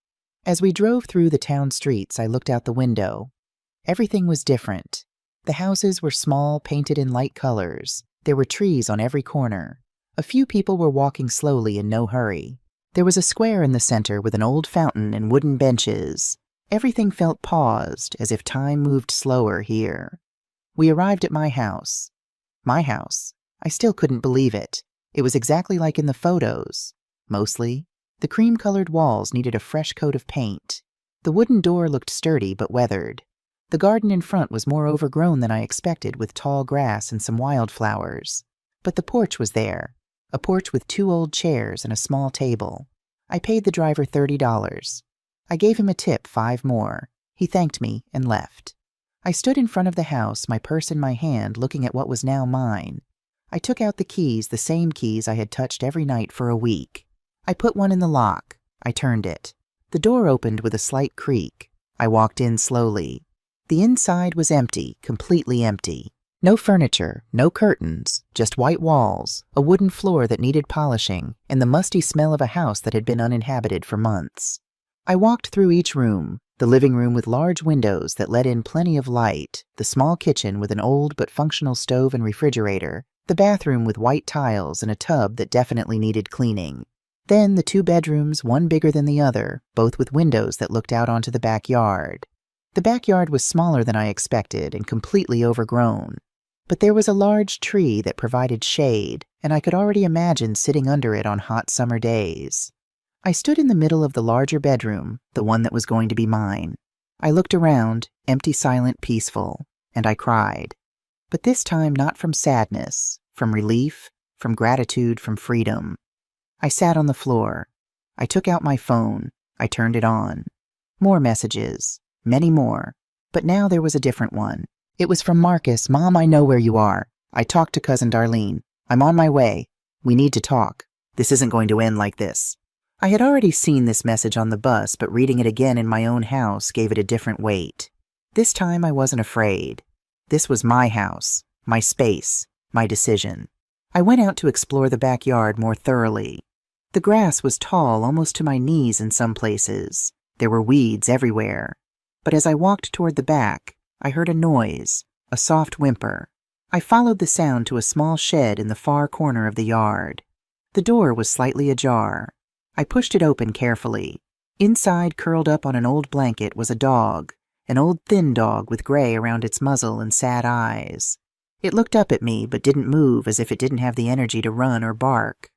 As we drove through the town streets, I looked out the window. Everything was different. The houses were small, painted in light colors. There were trees on every corner. A few people were walking slowly in no hurry. There was a square in the center with an old fountain and wooden benches. Everything felt paused, as if time moved slower here. We arrived at my house. My house. I still couldn't believe it. It was exactly like in the photos. Mostly. The cream-colored walls needed a fresh coat of paint. The wooden door looked sturdy but weathered. The garden in front was more overgrown than I expected, with tall grass and some wildflowers. But the porch was there. A porch with 2 old chairs and a small table. I paid the driver $30. I gave him a tip, 5 more. He thanked me and left. I stood in front of the house, my purse in my hand, looking at what was now mine. I took out the keys, the same keys I had touched every night for a week. I put one in the lock. I turned it. The door opened with a slight creak. I walked in slowly. The inside was empty, completely empty. No furniture, no curtains, just white walls, a wooden floor that needed polishing, and the musty smell of a house that had been uninhabited for months. I walked through each room, the living room with large windows that let in plenty of light, the small kitchen with an old but functional stove and refrigerator, the bathroom with white tiles and a tub that definitely needed cleaning. Then the 2 bedrooms, one bigger than the other, both with windows that looked out onto the backyard. The backyard was smaller than I expected and completely overgrown. But there was a large tree that provided shade, and I could already imagine sitting under it on hot summer days. I stood in the middle of the larger bedroom, the one that was going to be mine. I looked around, empty, silent, peaceful, and I cried. But this time not from sadness, from relief, from gratitude, from freedom. I sat on the floor. I took out my phone. I turned it on. More messages. Many more. But now there was a different one. It was from Marcus. "Mom, I know where you are. I talked to Cousin Darlene. I'm on my way. We need to talk. This isn't going to end like this." I had already seen this message on the bus, but reading it again in my own house gave it a different weight. This time I wasn't afraid. This was my house, my space, my decision. I went out to explore the backyard more thoroughly. The grass was tall, almost to my knees in some places. There were weeds everywhere. But as I walked toward the back, I heard a noise, a soft whimper. I followed the sound to a small shed in the far corner of the yard. The door was slightly ajar. I pushed it open carefully. Inside, curled up on an old blanket, was a dog, an old thin dog with gray around its muzzle and sad eyes. It looked up at me but didn't move, as if it didn't have the energy to run or bark.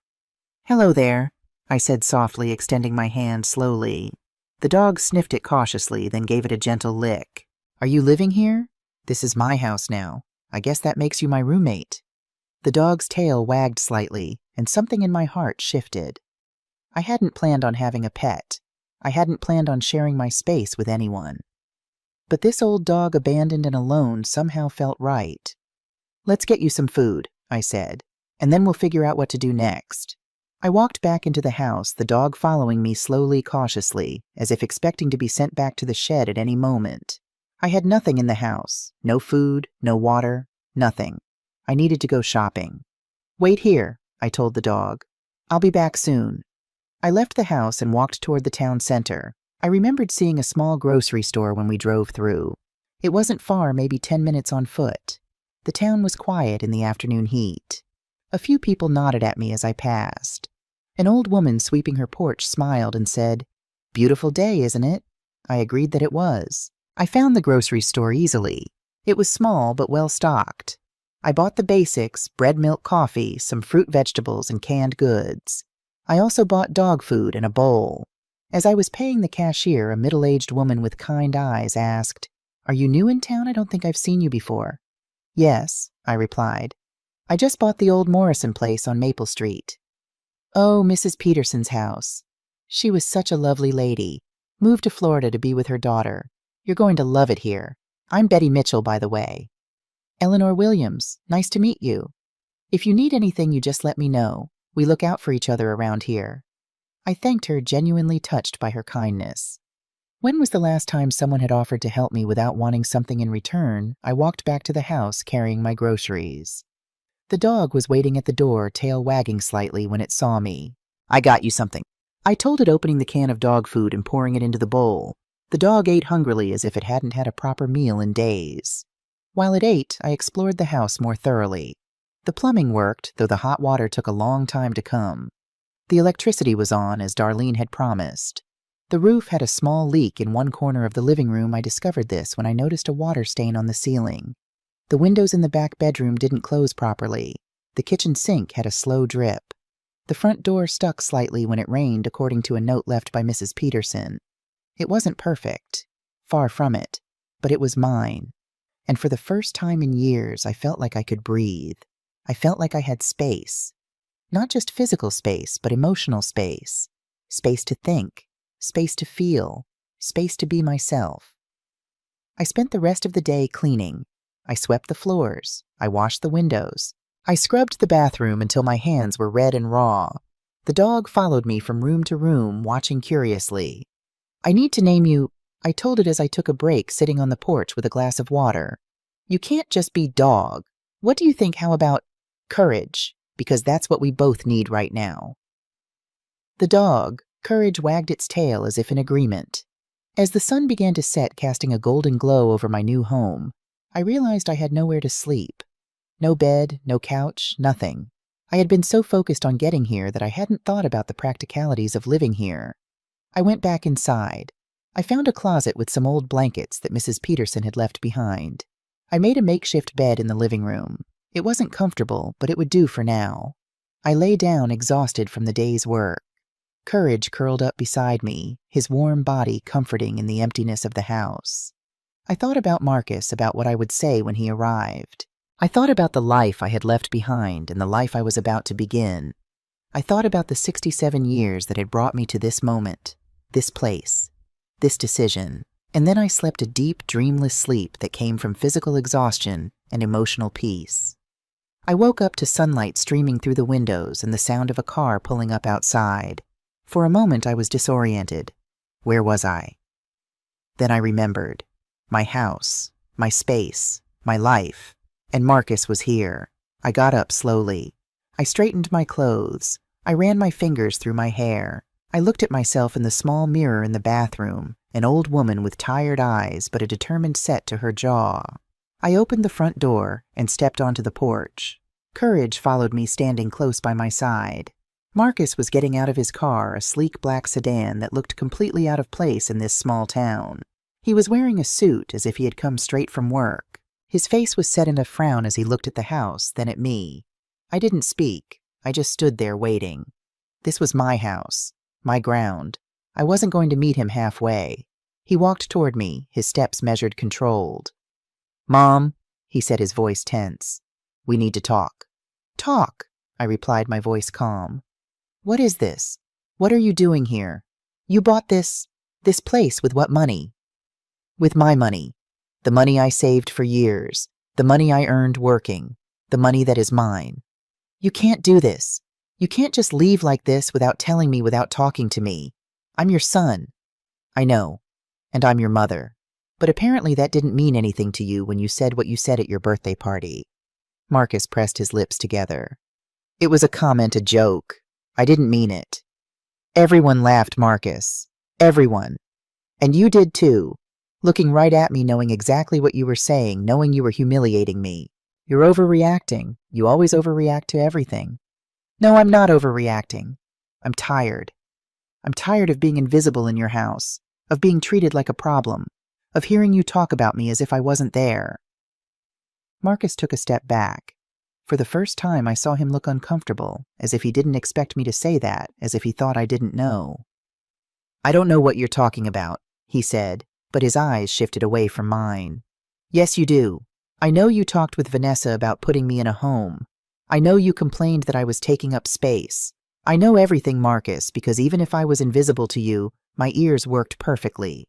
"Hello there," I said softly, extending my hand slowly. The dog sniffed it cautiously, then gave it a gentle lick. "Are you living here? This is my house now. I guess that makes you my roommate." The dog's tail wagged slightly, and something in my heart shifted. I hadn't planned on having a pet. I hadn't planned on sharing my space with anyone. But this old dog, abandoned and alone, somehow felt right. "Let's get you some food," I said, "and then we'll figure out what to do next." I walked back into the house, the dog following me slowly, cautiously, as if expecting to be sent back to the shed at any moment. I had nothing in the house. No food, no water, nothing. I needed to go shopping. "Wait here," I told the dog. "I'll be back soon." I left the house and walked toward the town center. I remembered seeing a small grocery store when we drove through. It wasn't far, maybe 10 minutes on foot. The town was quiet in the afternoon heat. A few people nodded at me as I passed. An old woman sweeping her porch smiled and said, "Beautiful day, isn't it?" I agreed that it was. I found the grocery store easily. It was small but well stocked. I bought the basics: bread, milk, coffee, some fruit, vegetables, and canned goods. I also bought dog food and a bowl. As I was paying the cashier, a middle-aged woman with kind eyes asked, "Are you new in town? I don't think I've seen you before." "Yes," I replied. "I just bought the old Morrison place on Maple Street." "Oh, Mrs. Peterson's house. She was such a lovely lady. Moved to Florida to be with her daughter. You're going to love it here. I'm Betty Mitchell, by the way." "Eleanor Williams. Nice to meet you. If you need anything, you just let me know. We look out for each other around here." I thanked her, genuinely touched by her kindness. When was the last time someone had offered to help me without wanting something in return? I walked back to the house carrying my groceries. The dog was waiting at the door, tail wagging slightly when it saw me. "I got you something," I told it, opening the can of dog food and pouring it into the bowl. The dog ate hungrily, as if it hadn't had a proper meal in days. While it ate, I explored the house more thoroughly. The plumbing worked, though the hot water took a long time to come. The electricity was on, as Darlene had promised. The roof had a small leak in one corner of the living room. I discovered this when I noticed a water stain on the ceiling. The windows in the back bedroom didn't close properly. The kitchen sink had a slow drip. The front door stuck slightly when it rained, according to a note left by Mrs. Peterson. It wasn't perfect. Far from it. But it was mine. And for the first time in years, I felt like I could breathe. I felt like I had space. Not just physical space, but emotional space. Space to think. Space to feel. Space to be myself. I spent the rest of the day cleaning. I swept the floors. I washed the windows. I scrubbed the bathroom until my hands were red and raw. The dog followed me from room to room, watching curiously. "I need to name you," I told it as I took a break sitting on the porch with a glass of water. "You can't just be dog. What do you think? How about Courage? Because that's what we both need right now." The dog, Courage, wagged its tail as if in agreement. As the sun began to set, casting a golden glow over my new home, I realized I had nowhere to sleep. No bed, no couch, nothing. I had been so focused on getting here that I hadn't thought about the practicalities of living here. I went back inside. I found a closet with some old blankets that Mrs. Peterson had left behind. I made a makeshift bed in the living room. It wasn't comfortable, but it would do for now. I lay down, exhausted from the day's work. Courage curled up beside me, his warm body comforting in the emptiness of the house. I thought about Marcus, about what I would say when he arrived. I thought about the life I had left behind and the life I was about to begin. I thought about the 67 years that had brought me to this moment, this place, this decision. And then I slept a deep, dreamless sleep that came from physical exhaustion and emotional peace. I woke up to sunlight streaming through the windows and the sound of a car pulling up outside. For a moment I was disoriented. Where was I? Then I remembered. My house, my space, my life. And Marcus was here. I got up slowly. I straightened my clothes. I ran my fingers through my hair. I looked at myself in the small mirror in the bathroom, an old woman with tired eyes but a determined set to her jaw. I opened the front door and stepped onto the porch. Courage followed me, standing close by my side. Marcus was getting out of his car, a sleek black sedan that looked completely out of place in this small town. He was wearing a suit as if he had come straight from work. His face was set in a frown as he looked at the house, then at me. I didn't speak. I just stood there waiting. This was my house, my ground. I wasn't going to meet him halfway. He walked toward me, his steps measured, controlled. "Mom," he said, his voice tense. "We need to talk." "Talk," I replied, my voice calm. "What is this? What are you doing here? You bought this place with what money?" "With my money. The money I saved for years. The money I earned working. The money that is mine." "You can't do this. You can't just leave like this without telling me, without talking to me. I'm your son." "I know. And I'm your mother. But apparently that didn't mean anything to you when you said what you said at your birthday party." Marcus pressed his lips together. "It was a comment, a joke. I didn't mean it." Everyone laughed, Marcus. Everyone. And you did too. Looking right at me, knowing exactly what you were saying, knowing you were humiliating me. "You're overreacting. You always overreact to everything." "No, I'm not overreacting. I'm tired. I'm tired of being invisible in your house, of being treated like a problem, of hearing you talk about me as if I wasn't there." Marcus took a step back. For the first time, I saw him look uncomfortable, as if he didn't expect me to say that, as if he thought I didn't know. "I don't know what you're talking about," he said, but his eyes shifted away from mine. "Yes, you do. I know you talked with Vanessa about putting me in a home. I know you complained that I was taking up space. I know everything, Marcus, because even if I was invisible to you, my ears worked perfectly."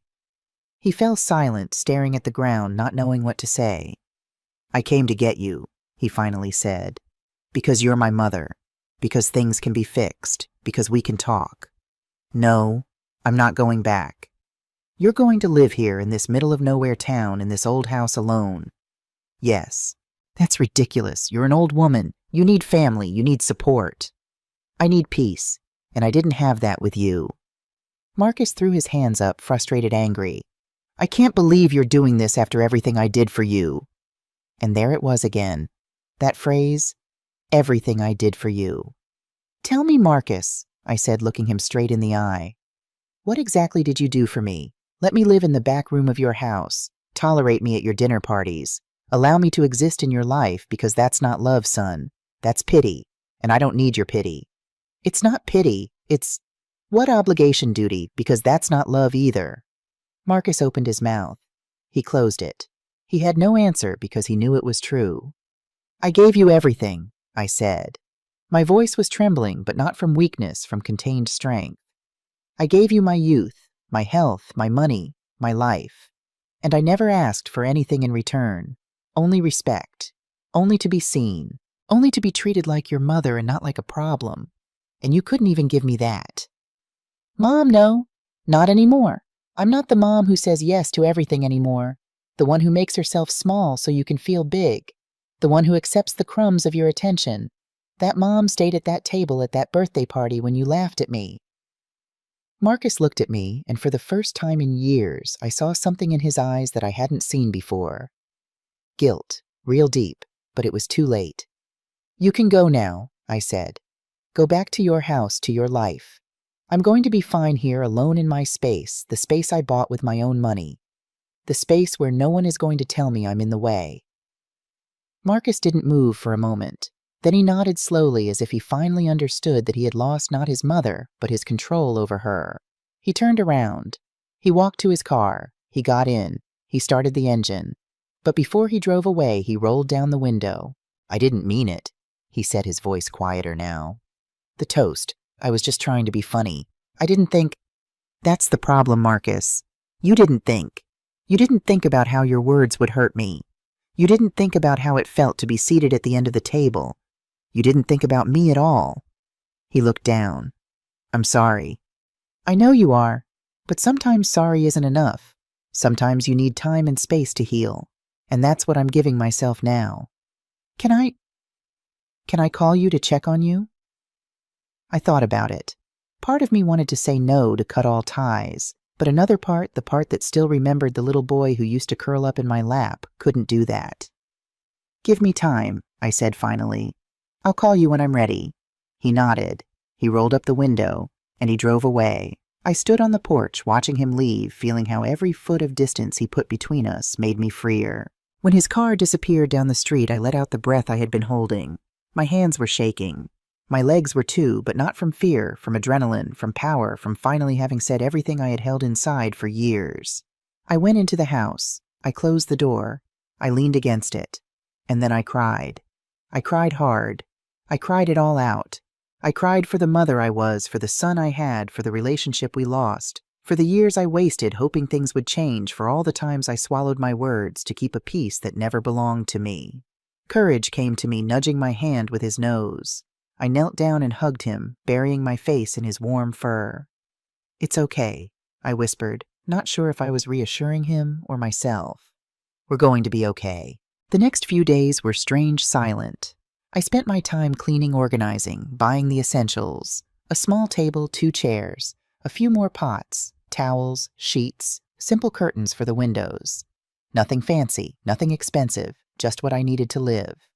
He fell silent, staring at the ground, not knowing what to say. "I came to get you," he finally said. "Because you're my mother. Because things can be fixed. Because we can talk. No, I'm not going back. You're going to live here in this middle-of-nowhere town in this old house alone. Yes. That's ridiculous. You're an old woman. You need family. You need support. I need peace, and I didn't have that with you." Marcus threw his hands up, frustrated, angry. "I can't believe you're doing this after everything I did for you." And there it was again. That phrase, everything I did for you. "Tell me, Marcus," I said, looking him straight in the eye. "What exactly did you do for me? Let me live in the back room of your house. Tolerate me at your dinner parties. Allow me to exist in your life, because that's not love, son. That's pity, and I don't need your pity. It's not pity, it's what obligation, duty, because that's not love either." Marcus opened his mouth. He closed it. He had no answer because he knew it was true. "I gave you everything," I said. My voice was trembling, but not from weakness, from contained strength. "I gave you my youth, my health, my money, my life. And I never asked for anything in return. Only respect. Only to be seen. Only to be treated like your mother and not like a problem. And you couldn't even give me that." "Mom, no. Not anymore. I'm not the mom who says yes to everything anymore. The one who makes herself small so you can feel big. The one who accepts the crumbs of your attention. That mom stayed at that table at that birthday party when you laughed at me." Marcus looked at me, and for the first time in years, I saw something in his eyes that I hadn't seen before. Guilt, real deep, but it was too late. "You can go now," I said. "Go back to your house, to your life. I'm going to be fine here alone in my space, the space I bought with my own money. The space where no one is going to tell me I'm in the way." Marcus didn't move for a moment. Then he nodded slowly as if he finally understood that he had lost not his mother, but his control over her. He turned around. He walked to his car. He got in. He started the engine. But before he drove away, he rolled down the window. "I didn't mean it," he said, his voice quieter now. "The toast. I was just trying to be funny. I didn't think—" "That's the problem, Marcus. You didn't think. You didn't think about how your words would hurt me. You didn't think about how it felt to be seated at the end of the table. You didn't think about me at all." He looked down. "I'm sorry." "I know you are, but sometimes sorry isn't enough. Sometimes you need time and space to heal, and that's what I'm giving myself now. Can I call you to check on you?" I thought about it. Part of me wanted to say no to cut all ties, but another part, the part that still remembered the little boy who used to curl up in my lap, couldn't do that. "Give me time," I said finally. "I'll call you when I'm ready." He nodded. He rolled up the window, and he drove away. I stood on the porch watching him leave, feeling how every foot of distance he put between us made me freer. When his car disappeared down the street, I let out the breath I had been holding. My hands were shaking. My legs were too, but not from fear, from adrenaline, from power, from finally having said everything I had held inside for years. I went into the house. I closed the door. I leaned against it. And then I cried. I cried hard. I cried it all out. I cried for the mother I was, for the son I had, for the relationship we lost, for the years I wasted hoping things would change, for all the times I swallowed my words to keep a peace that never belonged to me. Courage came to me, nudging my hand with his nose. I knelt down and hugged him, burying my face in his warm fur. "It's okay," I whispered, not sure if I was reassuring him or myself. "We're going to be okay." The next few days were strange silent. I spent my time cleaning, organizing, buying the essentials. A small table, 2 chairs, a few more pots, towels, sheets, simple curtains for the windows. Nothing fancy, nothing expensive, just what I needed to live.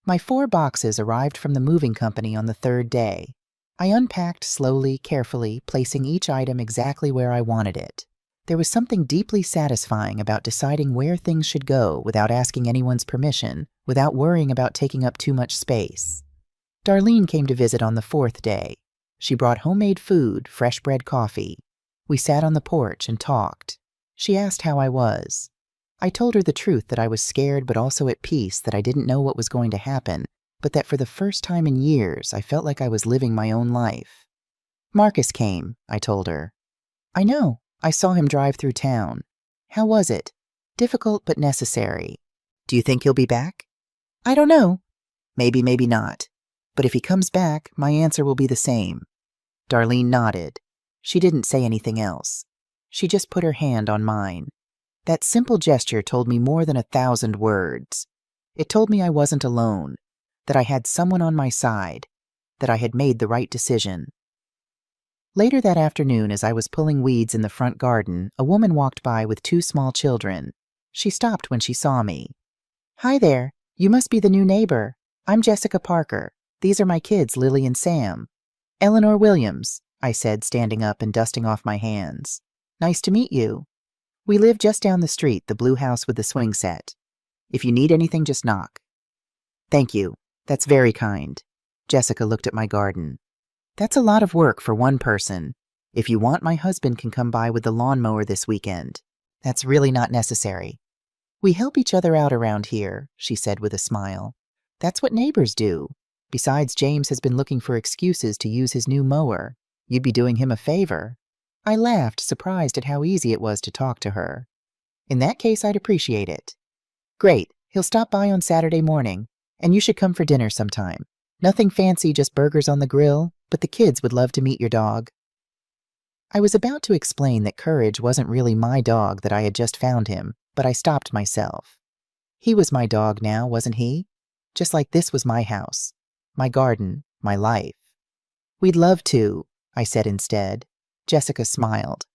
My 4 boxes arrived from the moving company on the 3rd day. I unpacked slowly, carefully, placing each item exactly where I wanted it. There was something deeply satisfying about deciding where things should go without asking anyone's permission, without worrying about taking up too much space. Darlene came to visit on the 4th day. She brought homemade food, fresh bread, coffee. We sat on the porch and talked. She asked how I was. I told her the truth, that I was scared but also at peace, that I didn't know what was going to happen, but that for the first time in years I felt like I was living my own life. "Marcus came," I told her. "I know. I saw him drive through town. How was it?" "Difficult but necessary." "Do you think he'll be back?" "I don't know." "Maybe, maybe not. But if he comes back, my answer will be the same." Darlene nodded. She didn't say anything else. She just put her hand on mine. That simple gesture told me more than 1,000 words. It told me I wasn't alone, that I had someone on my side, that I had made the right decision. Later that afternoon, as I was pulling weeds in the front garden, a woman walked by with 2 small children. She stopped when she saw me. "Hi there. You must be the new neighbor. I'm Jessica Parker. These are my kids, Lily and Sam." "Eleanor Williams," I said, standing up and dusting off my hands. "Nice to meet you. We live just down the street, the blue house with the swing set. If you need anything, just knock." "Thank you. That's very kind." Jessica looked at my garden. "That's a lot of work for one person. If you want, my husband can come by with the lawnmower this weekend." "That's really not necessary." "We help each other out around here," she said with a smile. "That's what neighbors do. Besides, James has been looking for excuses to use his new mower. You'd be doing him a favor." I laughed, surprised at how easy it was to talk to her. "In that case, I'd appreciate it." "Great. He'll stop by on Saturday morning, and you should come for dinner sometime. Nothing fancy, just burgers on the grill, but the kids would love to meet your dog." I was about to explain that Courage wasn't really my dog, that I had just found him, but I stopped myself. He was my dog now, wasn't he? Just like this was my house, my garden, my life. "We'd love to," I said instead. Jessica smiled.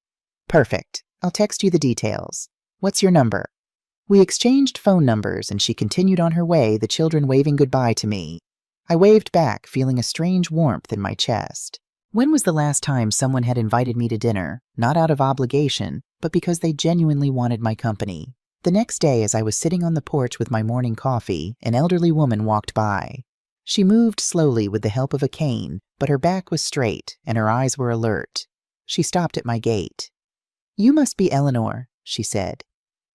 "Perfect. I'll text you the details. What's your number?" We exchanged phone numbers, and she continued on her way, the children waving goodbye to me. I waved back, feeling a strange warmth in my chest. When was the last time someone had invited me to dinner, not out of obligation, but because they genuinely wanted my company? The next day, as I was sitting on the porch with my morning coffee, an elderly woman walked by. She moved slowly with the help of a cane, but her back was straight and her eyes were alert. She stopped at my gate. "You must be Eleanor," she said.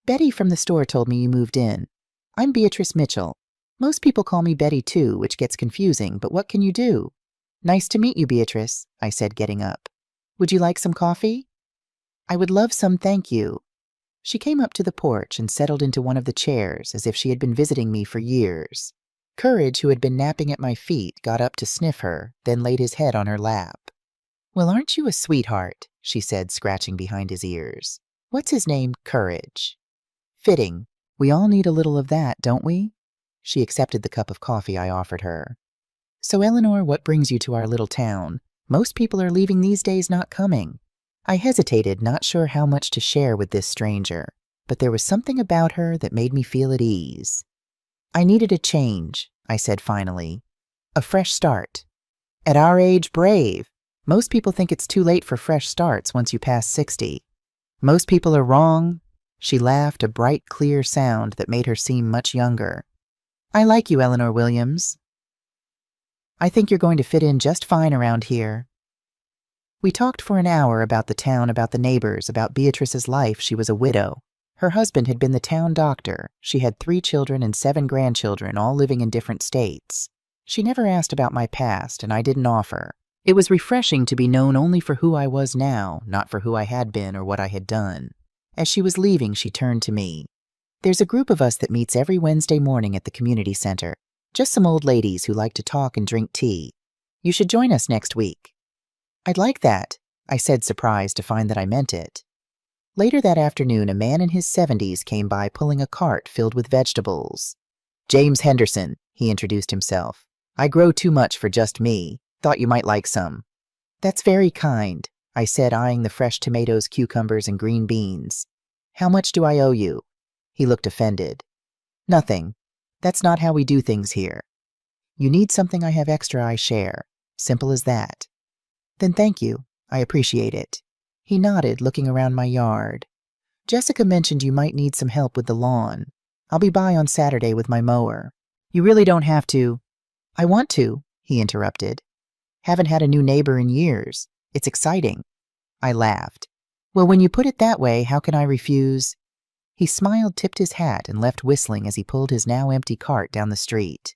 "Betty from the store told me you moved in. I'm Beatrice Mitchell. Most people call me Betty too, which gets confusing, but what can you do?" "Nice to meet you, Beatrice," I said, getting up. "Would you like some coffee?" "I would love some, thank you." She came up to the porch and settled into one of the chairs as if she had been visiting me for years. Courage, who had been napping at my feet, got up to sniff her, then laid his head on her lap. "Well, aren't you a sweetheart?" she said, scratching behind his ears. "What's his name? Courage." "Fitting. We all need a little of that, don't we?" She accepted the cup of coffee I offered her. "So, Eleanor, what brings you to our little town? Most people are leaving these days, not coming." I hesitated, not sure how much to share with this stranger, but there was something about her that made me feel at ease. "I needed a change," I said finally. "A fresh start." "At our age, brave. Most people think it's too late for fresh starts once you pass 60. Most people are wrong." She laughed, a bright, clear sound that made her seem much younger. "I like you, Eleanor Williams. I think you're going to fit in just fine around here." We talked for an hour about the town, about the neighbors, about Beatrice's life. She was a widow. Her husband had been the town doctor. She had 3 children and 7 grandchildren, all living in different states. She never asked about my past, and I didn't offer. It was refreshing to be known only for who I was now, not for who I had been or what I had done. As she was leaving, she turned to me. "There's a group of us that meets every Wednesday morning at the community center. Just some old ladies who like to talk and drink tea. You should join us next week." "I'd like that," I said, surprised to find that I meant it. Later that afternoon, a man in his 70s came by pulling a cart filled with vegetables. "James Henderson," he introduced himself. "I grow too much for just me. Thought you might like some." "That's very kind," I said, eyeing the fresh tomatoes, cucumbers, and green beans. "How much do I owe you?" He looked offended. "Nothing. That's not how we do things here. You need something I have extra, I share. Simple as that." "Then thank you. I appreciate it." He nodded, looking around my yard. "Jessica mentioned you might need some help with the lawn. I'll be by on Saturday with my mower. You really don't have to." "I want to," he interrupted. "Haven't had a new neighbor in years. It's exciting." I laughed. "Well, when you put it that way, how can I refuse?" He smiled, tipped his hat, and left whistling as he pulled his now empty cart down the street.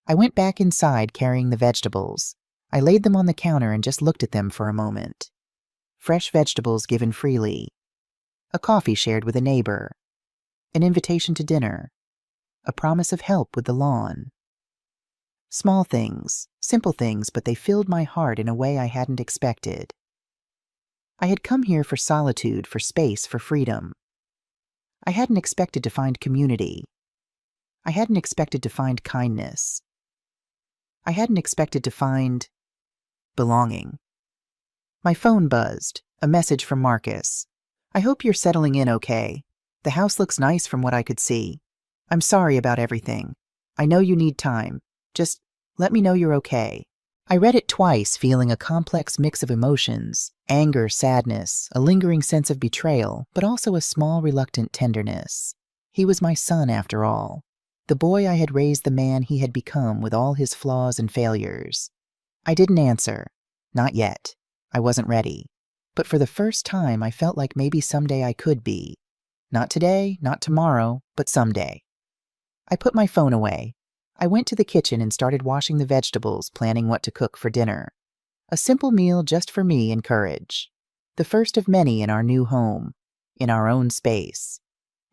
I went back inside carrying the vegetables. I laid them on the counter and just looked at them for a moment. Fresh vegetables given freely. A coffee shared with a neighbor. An invitation to dinner. A promise of help with the lawn. Small things, simple things, but they filled my heart in a way I hadn't expected. I had come here for solitude, for space, for freedom. I hadn't expected to find community. I hadn't expected to find kindness. I hadn't expected to find belonging. My phone buzzed, a message from Marcus. "I hope you're settling in okay. The house looks nice from what I could see. I'm sorry about everything. I know you need time. Just let me know you're okay." I read it twice, feeling a complex mix of emotions, anger, sadness, a lingering sense of betrayal, but also a small, reluctant tenderness. He was my son, after all. The boy I had raised, the man he had become with all his flaws and failures. I didn't answer. Not yet. I wasn't ready. But for the first time, I felt like maybe someday I could be. Not today, not tomorrow, but someday. I put my phone away. I went to the kitchen and started washing the vegetables, planning what to cook for dinner. A simple meal just for me and Courage. The first of many in our new home, in our own space.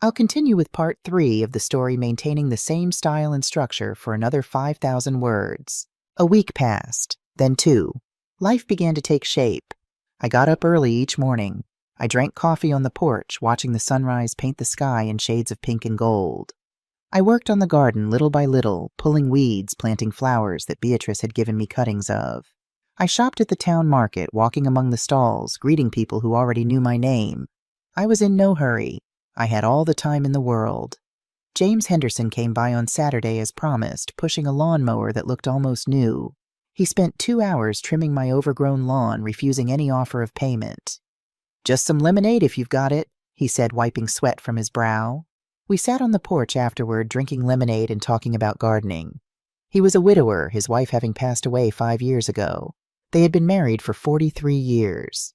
I'll continue with part 3 of the story, maintaining the same style and structure, for another 5,000 words. A week passed, then 2. Life began to take shape. I got up early each morning. I drank coffee on the porch, watching the sunrise paint the sky in shades of pink and gold. I worked on the garden little by little, pulling weeds, planting flowers that Beatrice had given me cuttings of. I shopped at the town market, walking among the stalls, greeting people who already knew my name. I was in no hurry. I had all the time in the world. James Henderson came by on Saturday as promised, pushing a lawnmower that looked almost new. He spent 2 hours trimming my overgrown lawn, refusing any offer of payment. "Just some lemonade if you've got it," he said, wiping sweat from his brow. We sat on the porch afterward, drinking lemonade and talking about gardening. He was a widower, his wife having passed away 5 years ago. They had been married for 43 years.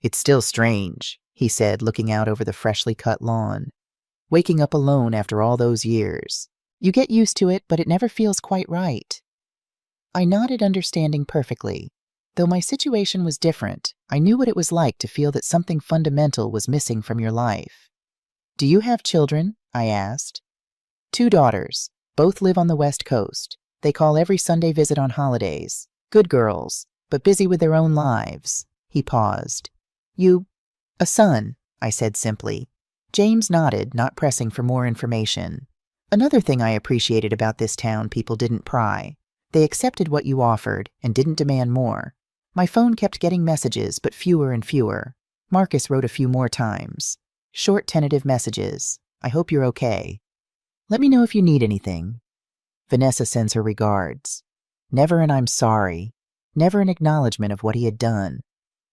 "It's still strange," he said, looking out over the freshly cut lawn. "Waking up alone after all those years. You get used to it, but it never feels quite right." I nodded, understanding perfectly. Though my situation was different, I knew what it was like to feel that something fundamental was missing from your life. "Do you have children?" I asked. "2 daughters. Both live on the West Coast. They call every Sunday visit on holidays. Good girls, but busy with their own lives." He paused. "A son," I said simply. James nodded, not pressing for more information. Another thing I appreciated about this town, people didn't pry. They accepted what you offered and didn't demand more. My phone kept getting messages, but fewer and fewer. Marcus wrote a few more times. Short, tentative messages. "I hope you're okay. Let me know if you need anything. Vanessa sends her regards." Never an "I'm sorry." Never an acknowledgement of what he had done.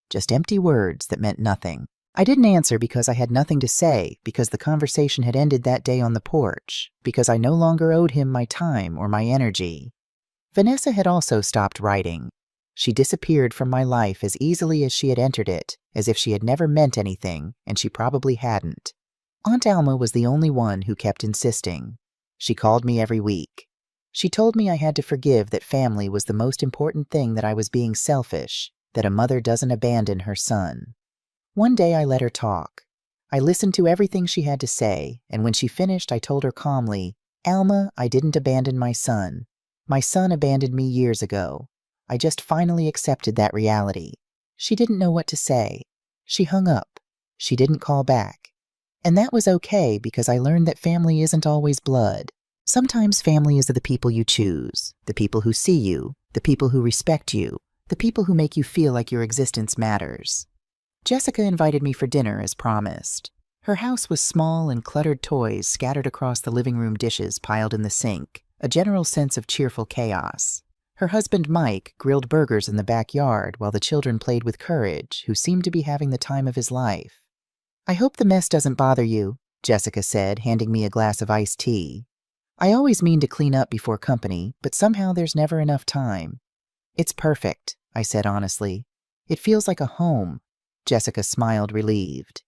Just empty words that meant nothing. I didn't answer because I had nothing to say, because the conversation had ended that day on the porch, because I no longer owed him my time or my energy. Vanessa had also stopped writing. She disappeared from my life as easily as she had entered it, as if she had never meant anything, and she probably hadn't. Aunt Alma was the only one who kept insisting. She called me every week. She told me I had to forgive, that family was the most important thing, that I was being selfish, that a mother doesn't abandon her son. One day I let her talk. I listened to everything she had to say, and when she finished I told her calmly, "Alma, I didn't abandon my son. My son abandoned me years ago. I just finally accepted that reality." She didn't know what to say. She hung up. She didn't call back. And that was okay, because I learned that family isn't always blood. Sometimes family is the people you choose, the people who see you, the people who respect you, the people who make you feel like your existence matters. Jessica invited me for dinner as promised. Her house was small, and cluttered toys scattered across the living room, dishes piled in the sink, a general sense of cheerful chaos. Her husband, Mike, grilled burgers in the backyard while the children played with Courage, who seemed to be having the time of his life. "I hope the mess doesn't bother you," Jessica said, handing me a glass of iced tea. "I always mean to clean up before company, but somehow there's never enough time." "It's perfect," I said honestly. "It feels like a home." Jessica smiled, relieved.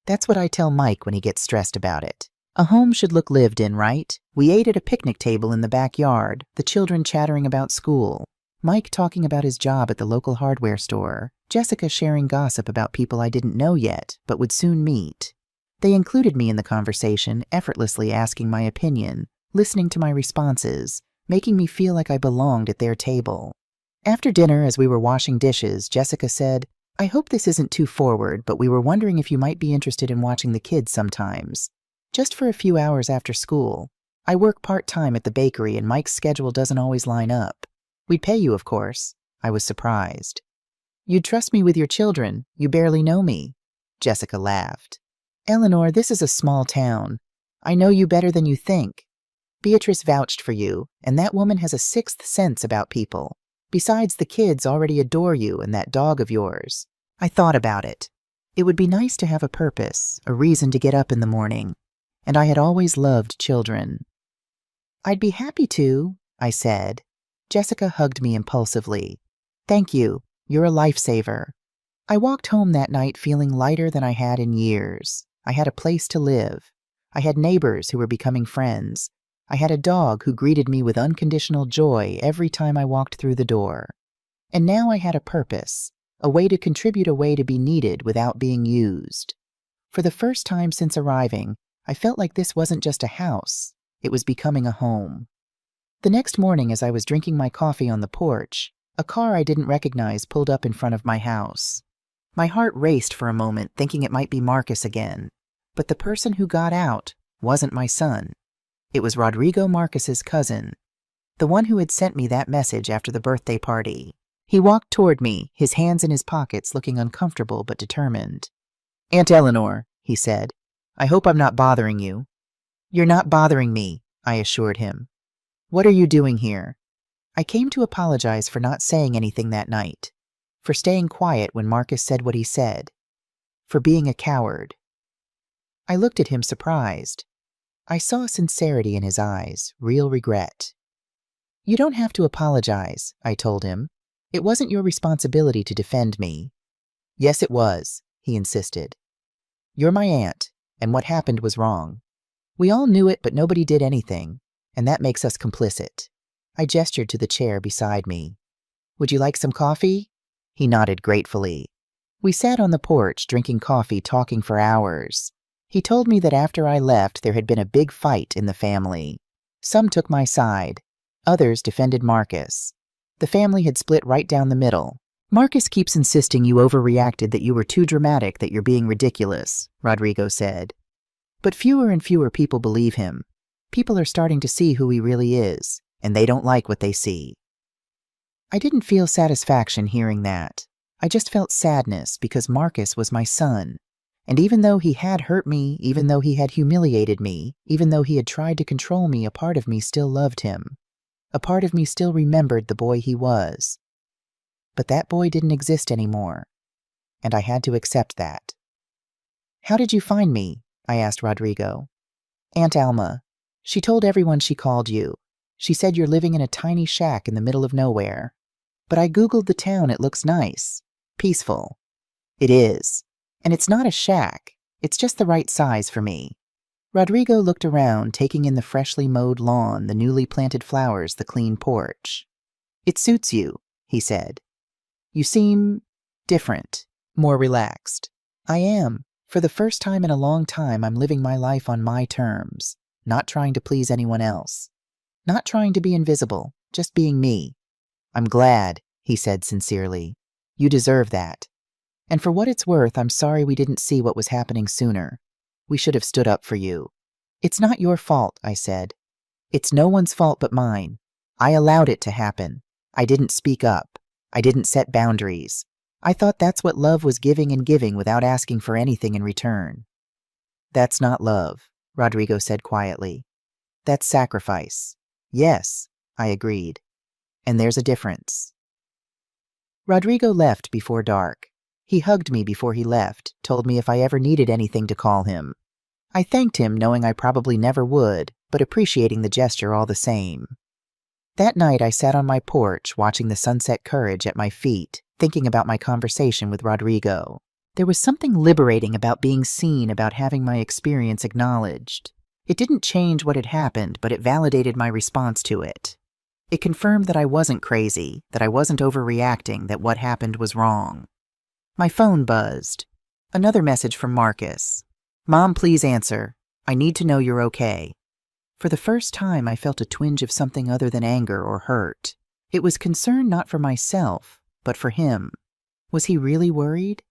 "That's what I tell Mike when he gets stressed about it. A home should look lived in, right? We ate at a picnic table in the backyard, the children chattering about school, Mike talking about his job at the local hardware store, Jessica sharing gossip about people I didn't know yet, but would soon meet. They included me in the conversation, effortlessly asking my opinion, listening to my responses, making me feel like I belonged at their table. After dinner, as we were washing dishes, Jessica said, "I hope this isn't too forward, but we were wondering if you might be interested in watching the kids sometimes. Just for a few hours after school. I work part-time at the bakery, and Mike's schedule doesn't always line up. We'd pay you, of course." I was surprised. "You'd trust me with your children. You barely know me." Jessica laughed. "Eleanor, this is a small town. I know you better than you think. Beatrice vouched for you, and that woman has a sixth sense about people. Besides, the kids already adore you and that dog of yours." I thought about it. It would be nice to have a purpose, a reason to get up in the morning. And I had always loved children. "I'd be happy to," I said. Jessica hugged me impulsively. "Thank you. You're a lifesaver." I walked home that night feeling lighter than I had in years. I had a place to live. I had neighbors who were becoming friends. I had a dog who greeted me with unconditional joy every time I walked through the door. And now I had a purpose, a way to contribute, a way to be needed without being used. For the first time since arriving, I felt like this wasn't just a house. It was becoming a home. The next morning, as I was drinking my coffee on the porch, a car I didn't recognize pulled up in front of my house. My heart raced for a moment, thinking it might be Marcus again. But the person who got out wasn't my son. It was Rodrigo Marcus's cousin, the one who had sent me that message after the birthday party. He walked toward me, his hands in his pockets, looking uncomfortable but determined. "Aunt Eleanor," he said, "I hope I'm not bothering you." "You're not bothering me," I assured him. "What are you doing here?" I came to apologize for not saying anything that night, for staying quiet when Marcus said what he said, for being a coward. I looked at him surprised. I saw sincerity in his eyes, real regret. You don't have to apologize, I told him. It wasn't your responsibility to defend me. Yes, it was, he insisted. You're my aunt, and what happened was wrong. We all knew it, but nobody did anything, and that makes us complicit. I gestured to the chair beside me. Would you like some coffee? He nodded gratefully. We sat on the porch, drinking coffee, talking for hours. He told me that after I left, there had been a big fight in the family. Some took my side. Others defended Marcus. The family had split right down the middle. Marcus keeps insisting you overreacted, that you were too dramatic, that you're being ridiculous, Rodrigo said. But fewer and fewer people believe him. People are starting to see who he really is, and they don't like what they see. I didn't feel satisfaction hearing that. I just felt sadness because Marcus was my son. And even though he had hurt me, even though he had humiliated me, even though he had tried to control me, a part of me still loved him. A part of me still remembered the boy he was. But that boy didn't exist anymore, and I had to accept that. How did you find me? I asked Rodrigo. Aunt Alma. She told everyone she called you. She said you're living in a tiny shack in the middle of nowhere. But I Googled the town. It looks nice. Peaceful. It is. And it's not a shack. It's just the right size for me. Rodrigo looked around, taking in the freshly mowed lawn, the newly planted flowers, the clean porch. It suits you, he said. You seem different, more relaxed. I am. For the first time in a long time, I'm living my life on my terms, not trying to please anyone else. Not trying to be invisible, just being me. I'm glad, he said sincerely. You deserve that. And for what it's worth, I'm sorry we didn't see what was happening sooner. We should have stood up for you. It's not your fault, I said. It's no one's fault but mine. I allowed it to happen. I didn't speak up. I didn't set boundaries. I thought that's what love was, giving and giving without asking for anything in return. That's not love, Rodrigo said quietly. That's sacrifice. Yes, I agreed. And there's a difference. Rodrigo left before dark. He hugged me before he left, told me if I ever needed anything to call him. I thanked him, knowing I probably never would, but appreciating the gesture all the same. That night I sat on my porch, watching the sunset courage at my feet, thinking about my conversation with Rodrigo. There was something liberating about being seen, about having my experience acknowledged. It didn't change what had happened, but it validated my response to it. It confirmed that I wasn't crazy, that I wasn't overreacting, that what happened was wrong. My phone buzzed. Another message from Marcus. Mom, please answer. I need to know you're okay. For the first time, I felt a twinge of something other than anger or hurt. It was concern not for myself, but for him. Was he really worried?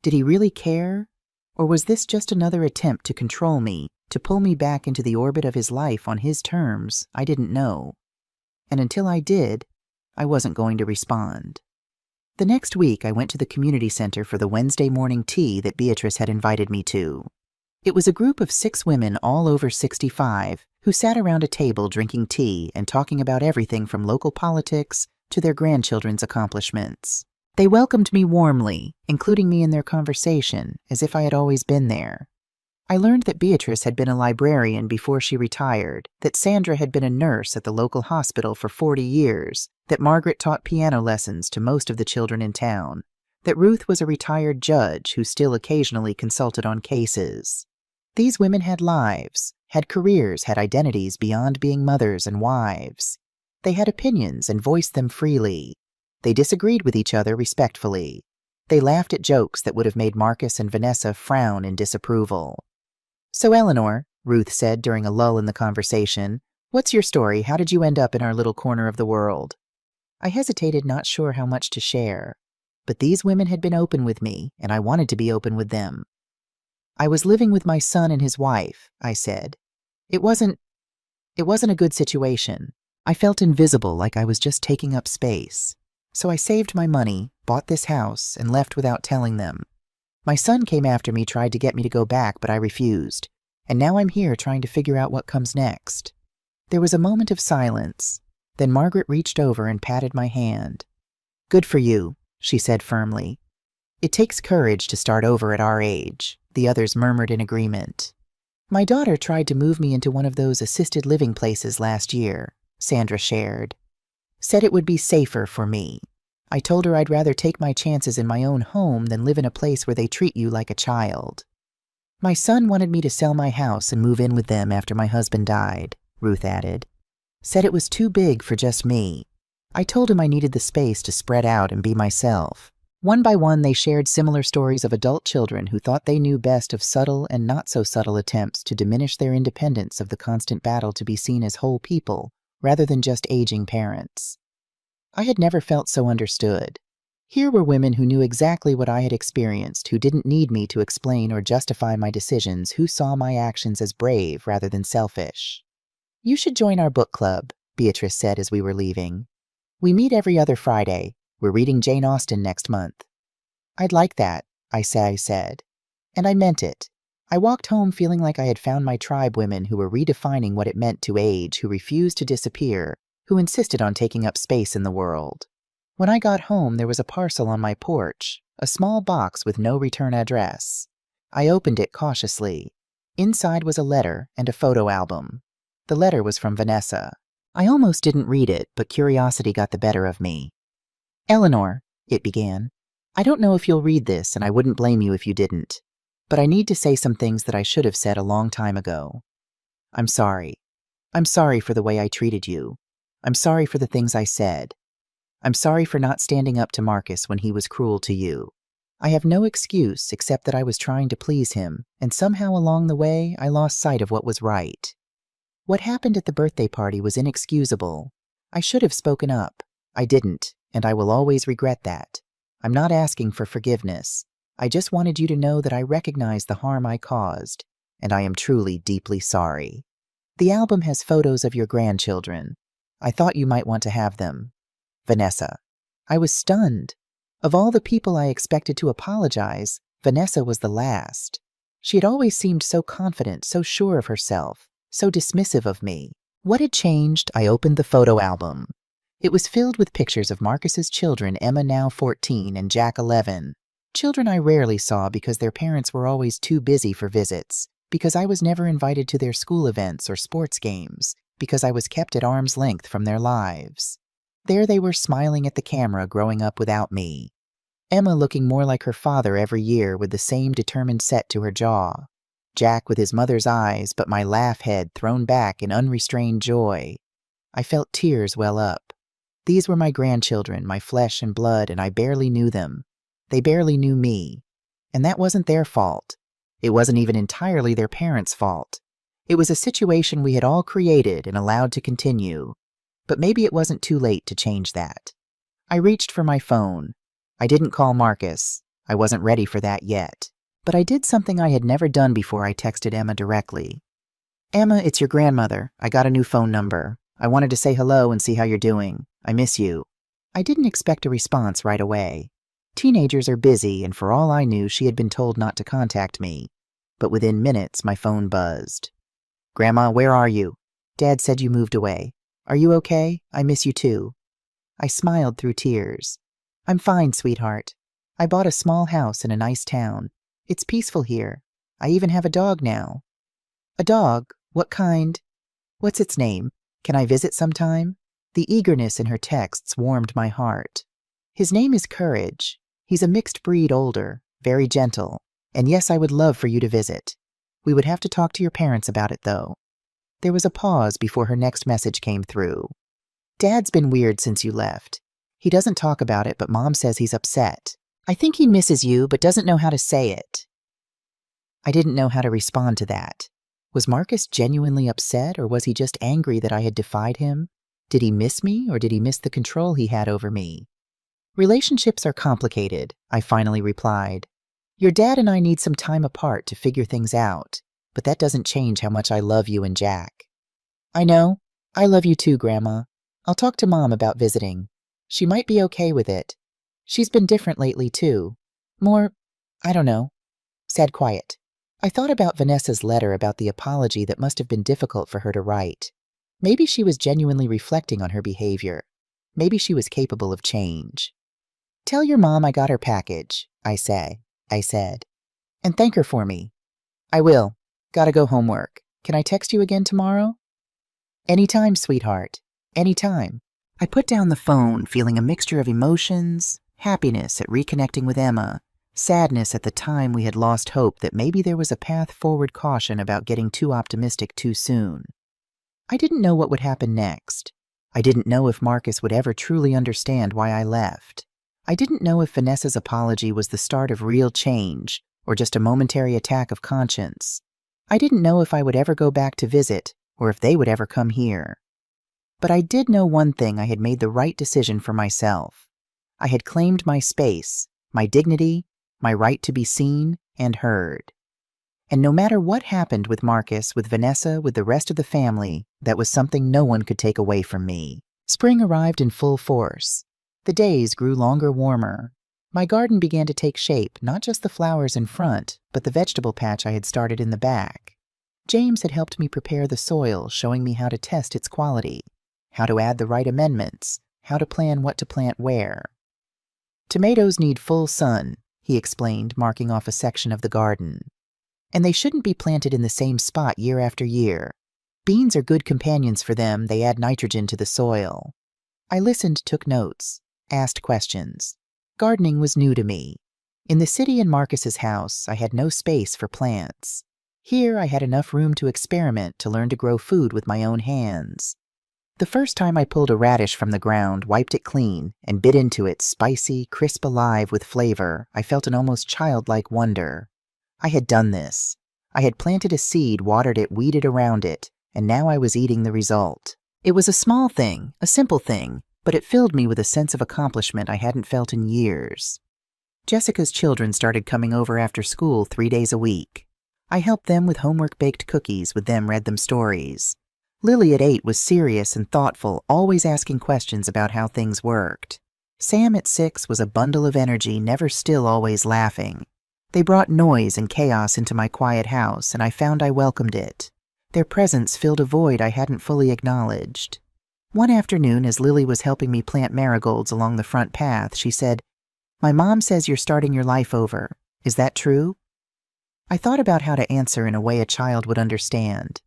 Did he really care? Or was this just another attempt to control me, to pull me back into the orbit of his life on his terms? I didn't know. And until I did, I wasn't going to respond. The next week, I went to the community center for the Wednesday morning tea that Beatrice had invited me to. It was a group of 6 women, all over 65, who sat around a table drinking tea and talking about everything from local politics to their grandchildren's accomplishments. They welcomed me warmly, including me in their conversation, as if I had always been there. I learned that Beatrice had been a librarian before she retired, that Sandra had been a nurse at the local hospital for 40 years, that Margaret taught piano lessons to most of the children in town, that Ruth was a retired judge who still occasionally consulted on cases. These women had lives, had careers, had identities beyond being mothers and wives. They had opinions and voiced them freely. They disagreed with each other respectfully. They laughed at jokes that would have made Marcus and Vanessa frown in disapproval. So Eleanor, Ruth said during a lull in the conversation, what's your story? How did you end up in our little corner of the world? I hesitated, not sure how much to share. But these women had been open with me, and I wanted to be open with them. I was living with my son and his wife, I said. It wasn't a good situation. I felt invisible, like I was just taking up space. So I saved my money, bought this house, and left without telling them. My son came after me, tried to get me to go back, but I refused. And now I'm here trying to figure out what comes next. There was a moment of silence. Then Margaret reached over and patted my hand. Good for you, she said firmly. It takes courage to start over at our age, the others murmured in agreement. My daughter tried to move me into one of those assisted living places last year, Sandra shared. Said it would be safer for me. I told her I'd rather take my chances in my own home than live in a place where they treat you like a child. My son wanted me to sell my house and move in with them after my husband died, Ruth added. Said it was too big for just me. I told him I needed the space to spread out and be myself. One by one, they shared similar stories of adult children who thought they knew best of subtle and not-so-subtle attempts to diminish their independence of the constant battle to be seen as whole people rather than just aging parents. I had never felt so understood. Here were women who knew exactly what I had experienced, who didn't need me to explain or justify my decisions, who saw my actions as brave rather than selfish. You should join our book club, Beatrice said as we were leaving. We meet every other Friday. We're reading Jane Austen next month. I'd like that, I said. And I meant it. I walked home feeling like I had found my tribe women who were redefining what it meant to age, who refused to disappear, who insisted on taking up space in the world. When I got home, there was a parcel on my porch, a small box with no return address. I opened it cautiously. Inside was a letter and a photo album. The letter was from Vanessa. I almost didn't read it, but curiosity got the better of me. Eleanor, it began, I don't know if you'll read this, and I wouldn't blame you if you didn't, but I need to say some things that I should have said a long time ago. I'm sorry. I'm sorry for the way I treated you. I'm sorry for the things I said. I'm sorry for not standing up to Marcus when he was cruel to you. I have no excuse except that I was trying to please him, and somehow along the way I lost sight of what was right. What happened at the birthday party was inexcusable. I should have spoken up. I didn't, and I will always regret that. I'm not asking for forgiveness. I just wanted you to know that I recognize the harm I caused, and I am truly deeply sorry. The album has photos of your grandchildren. I thought you might want to have them. Vanessa. I was stunned. Of all the people I expected to apologize, Vanessa was the last. She had always seemed so confident, so sure of herself, so dismissive of me. What had changed? I opened the photo album. It was filled with pictures of Marcus's children, Emma now 14 and Jack 11. Children I rarely saw because their parents were always too busy for visits, because I was never invited to their school events or sports games, because I was kept at arm's length from their lives. There they were smiling at the camera, growing up without me. Emma looking more like her father every year with the same determined set to her jaw. Jack with his mother's eyes, but my laugh head thrown back in unrestrained joy. I felt tears well up. These were my grandchildren, my flesh and blood, and I barely knew them. They barely knew me. And that wasn't their fault. It wasn't even entirely their parents' fault. It was a situation we had all created and allowed to continue. But maybe it wasn't too late to change that. I reached for my phone. I didn't call Marcus. I wasn't ready for that yet. But I did something I had never done before. I texted Emma directly. Emma, it's your grandmother. I got a new phone number. I wanted to say hello and see how you're doing. I miss you. I didn't expect a response right away. Teenagers are busy, and for all I knew, she had been told not to contact me. But within minutes, my phone buzzed. Grandma, where are you? Dad said you moved away. Are you okay? I miss you too. I smiled through tears. I'm fine, sweetheart. I bought a small house in a nice town. It's peaceful here. I even have a dog now. A dog? What kind? What's its name? Can I visit sometime? The eagerness in her texts warmed my heart. His name is Courage. He's a mixed breed older, very gentle. And yes, I would love for you to visit. We would have to talk to your parents about it, though. There was a pause before her next message came through. Dad's been weird since you left. He doesn't talk about it, but Mom says he's upset. I think he misses you, but doesn't know how to say it. I didn't know how to respond to that. Was Marcus genuinely upset, or was he just angry that I had defied him? Did he miss me, or did he miss the control he had over me? Relationships are complicated, I finally replied. Your dad and I need some time apart to figure things out, but that doesn't change how much I love you and Jack. I know. I love you too, Grandma. I'll talk to Mom about visiting. She might be okay with it. She's been different lately, too. More, I don't know. Sad quiet. I thought about Vanessa's letter about the apology that must have been difficult for her to write. Maybe she was genuinely reflecting on her behavior. Maybe she was capable of change. Tell your mom I got her package, I said. And thank her for me. I will. Gotta go homework. Can I text you again tomorrow? Anytime, sweetheart. Anytime. I put down the phone, feeling a mixture of emotions, happiness at reconnecting with Emma, sadness at the time we had lost hope that maybe there was a path forward, caution about getting too optimistic too soon. I didn't know what would happen next. I didn't know if Marcus would ever truly understand why I left. I didn't know if Vanessa's apology was the start of real change or just a momentary attack of conscience. I didn't know if I would ever go back to visit or if they would ever come here. But I did know one thing: I had made the right decision for myself. I had claimed my space, my dignity, my right to be seen and heard. And no matter what happened with Marcus, with Vanessa, with the rest of the family, that was something no one could take away from me. Spring arrived in full force. The days grew longer, warmer. My garden began to take shape, not just the flowers in front, but the vegetable patch I had started in the back. James had helped me prepare the soil, showing me how to test its quality, how to add the right amendments, how to plan what to plant where. Tomatoes need full sun, he explained, marking off a section of the garden. And they shouldn't be planted in the same spot year after year. Beans are good companions for them, they add nitrogen to the soil. I listened, took notes, asked questions. Gardening was new to me. In the city in Marcus's house, I had no space for plants. Here I had enough room to experiment, to learn to grow food with my own hands. The first time I pulled a radish from the ground, wiped it clean, and bit into it, spicy, crisp, alive with flavor, I felt an almost childlike wonder. I had done this. I had planted a seed, watered it, weeded around it, and now I was eating the result. It was a small thing, a simple thing, but it filled me with a sense of accomplishment I hadn't felt in years. Jessica's children started coming over after school 3 days a week. I helped them with homework, baked cookies with them, read them stories. Lily at 8 was serious and thoughtful, always asking questions about how things worked. Sam at 6 was a bundle of energy, never still, always laughing. They brought noise and chaos into my quiet house, and I found I welcomed it. Their presence filled a void I hadn't fully acknowledged. One afternoon, as Lily was helping me plant marigolds along the front path, she said, "My mom says you're starting your life over. Is that true?" I thought about how to answer in a way a child would understand.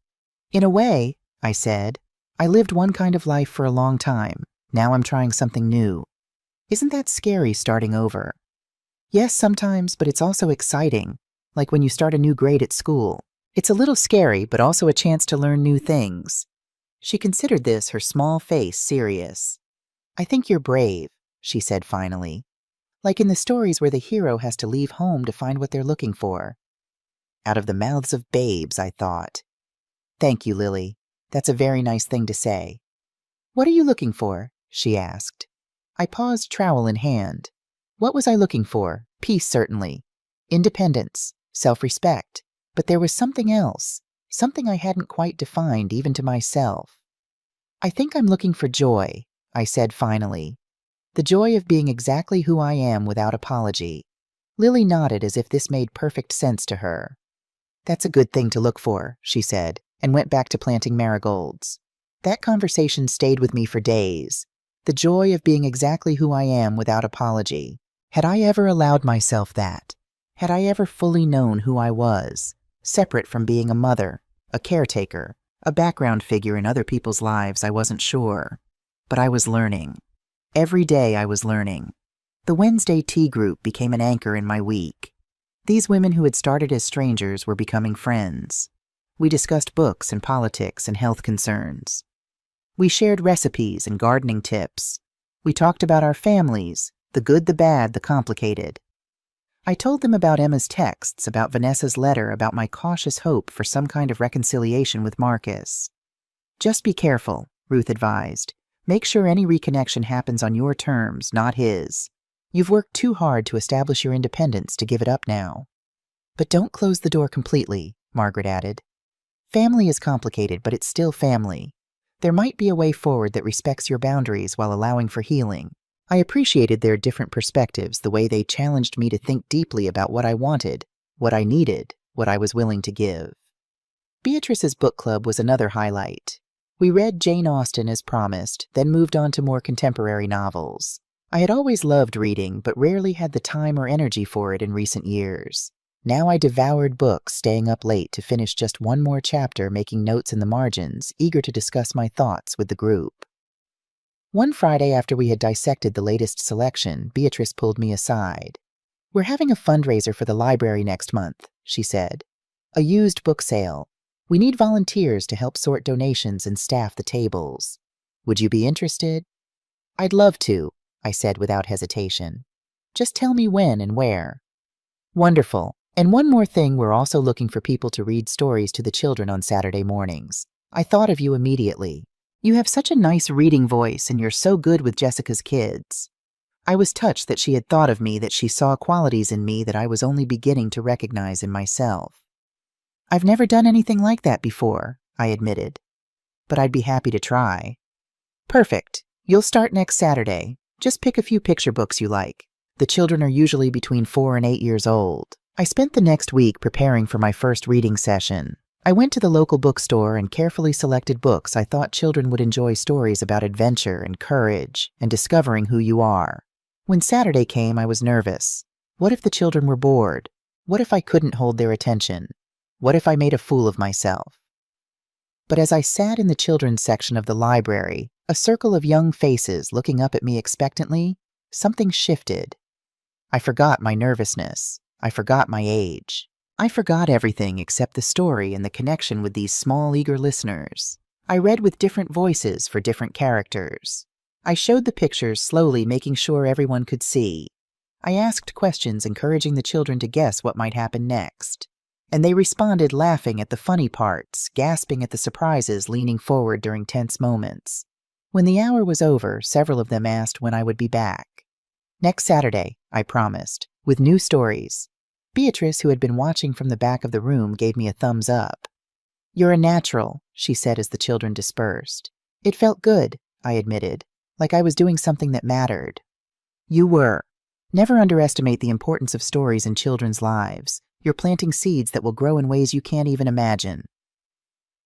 "In a way," I said. "I lived one kind of life for a long time. Now I'm trying something new. Isn't that scary, starting over?" "Yes, sometimes, but it's also exciting, like when you start a new grade at school. It's a little scary, but also a chance to learn new things." She considered this, her small face serious. "I think you're brave," she said finally. "Like in the stories where the hero has to leave home to find what they're looking for." Out of the mouths of babes, I thought. "Thank you, Lily. That's a very nice thing to say." "What are you looking for?" she asked. I paused, trowel in hand. What was I looking for? Peace, certainly. Independence, self-respect. But there was something else, something I hadn't quite defined even to myself. "I think I'm looking for joy," I said finally. "The joy of being exactly who I am without apology." Lily nodded as if this made perfect sense to her. "That's a good thing to look for," she said, and went back to planting marigolds. That conversation stayed with me for days. The joy of being exactly who I am without apology. Had I ever allowed myself that? Had I ever fully known who I was, separate from being a mother, a caretaker, a background figure in other people's lives? I wasn't sure. But I was learning. Every day I was learning. The Wednesday tea group became an anchor in my week. These women who had started as strangers were becoming friends. We discussed books and politics and health concerns. We shared recipes and gardening tips. We talked about our families, the good, the bad, the complicated. I told them about Emma's texts, about Vanessa's letter, about my cautious hope for some kind of reconciliation with Marcus. "Just be careful," Ruth advised. "Make sure any reconnection happens on your terms, not his. You've worked too hard to establish your independence to give it up now." "But don't close the door completely," Margaret added. "Family is complicated, but it's still family. There might be a way forward that respects your boundaries while allowing for healing." I appreciated their different perspectives, the way they challenged me to think deeply about what I wanted, what I needed, what I was willing to give. Beatrice's book club was another highlight. We read Jane Austen as promised, then moved on to more contemporary novels. I had always loved reading, but rarely had the time or energy for it in recent years. Now I devoured books, staying up late to finish just one more chapter, making notes in the margins, eager to discuss my thoughts with the group. One Friday after we had dissected the latest selection, Beatrice pulled me aside. "We're having a fundraiser for the library next month," she said. "A used book sale. We need volunteers to help sort donations and staff the tables. Would you be interested?" "I'd love to," I said without hesitation. "Just tell me when and where." "Wonderful. And one more thing, we're also looking for people to read stories to the children on Saturday mornings. I thought of you immediately. You have such a nice reading voice and you're so good with Jessica's kids." I was touched that she had thought of me, that she saw qualities in me that I was only beginning to recognize in myself. "I've never done anything like that before," I admitted. "But I'd be happy to try." "Perfect. You'll start next Saturday. Just pick a few picture books you like. The children are usually between 4 and 8 years old." I spent the next week preparing for my first reading session. I went to the local bookstore and carefully selected books I thought children would enjoy, stories about adventure and courage and discovering who you are. When Saturday came, I was nervous. What if the children were bored? What if I couldn't hold their attention? What if I made a fool of myself? But as I sat in the children's section of the library, a circle of young faces looking up at me expectantly, something shifted. I forgot my nervousness. I forgot my age. I forgot everything except the story and the connection with these small, eager listeners. I read with different voices for different characters. I showed the pictures slowly, making sure everyone could see. I asked questions, encouraging the children to guess what might happen next. And they responded, laughing at the funny parts, gasping at the surprises, leaning forward during tense moments. When the hour was over, several of them asked when I would be back. "Next Saturday," I promised, "with new stories." Beatrice, who had been watching from the back of the room, gave me a thumbs up. "You're a natural," she said as the children dispersed. "It felt good," I admitted, like I was doing something that mattered. "You were. Never underestimate the importance of stories in children's lives. You're planting seeds that will grow in ways you can't even imagine."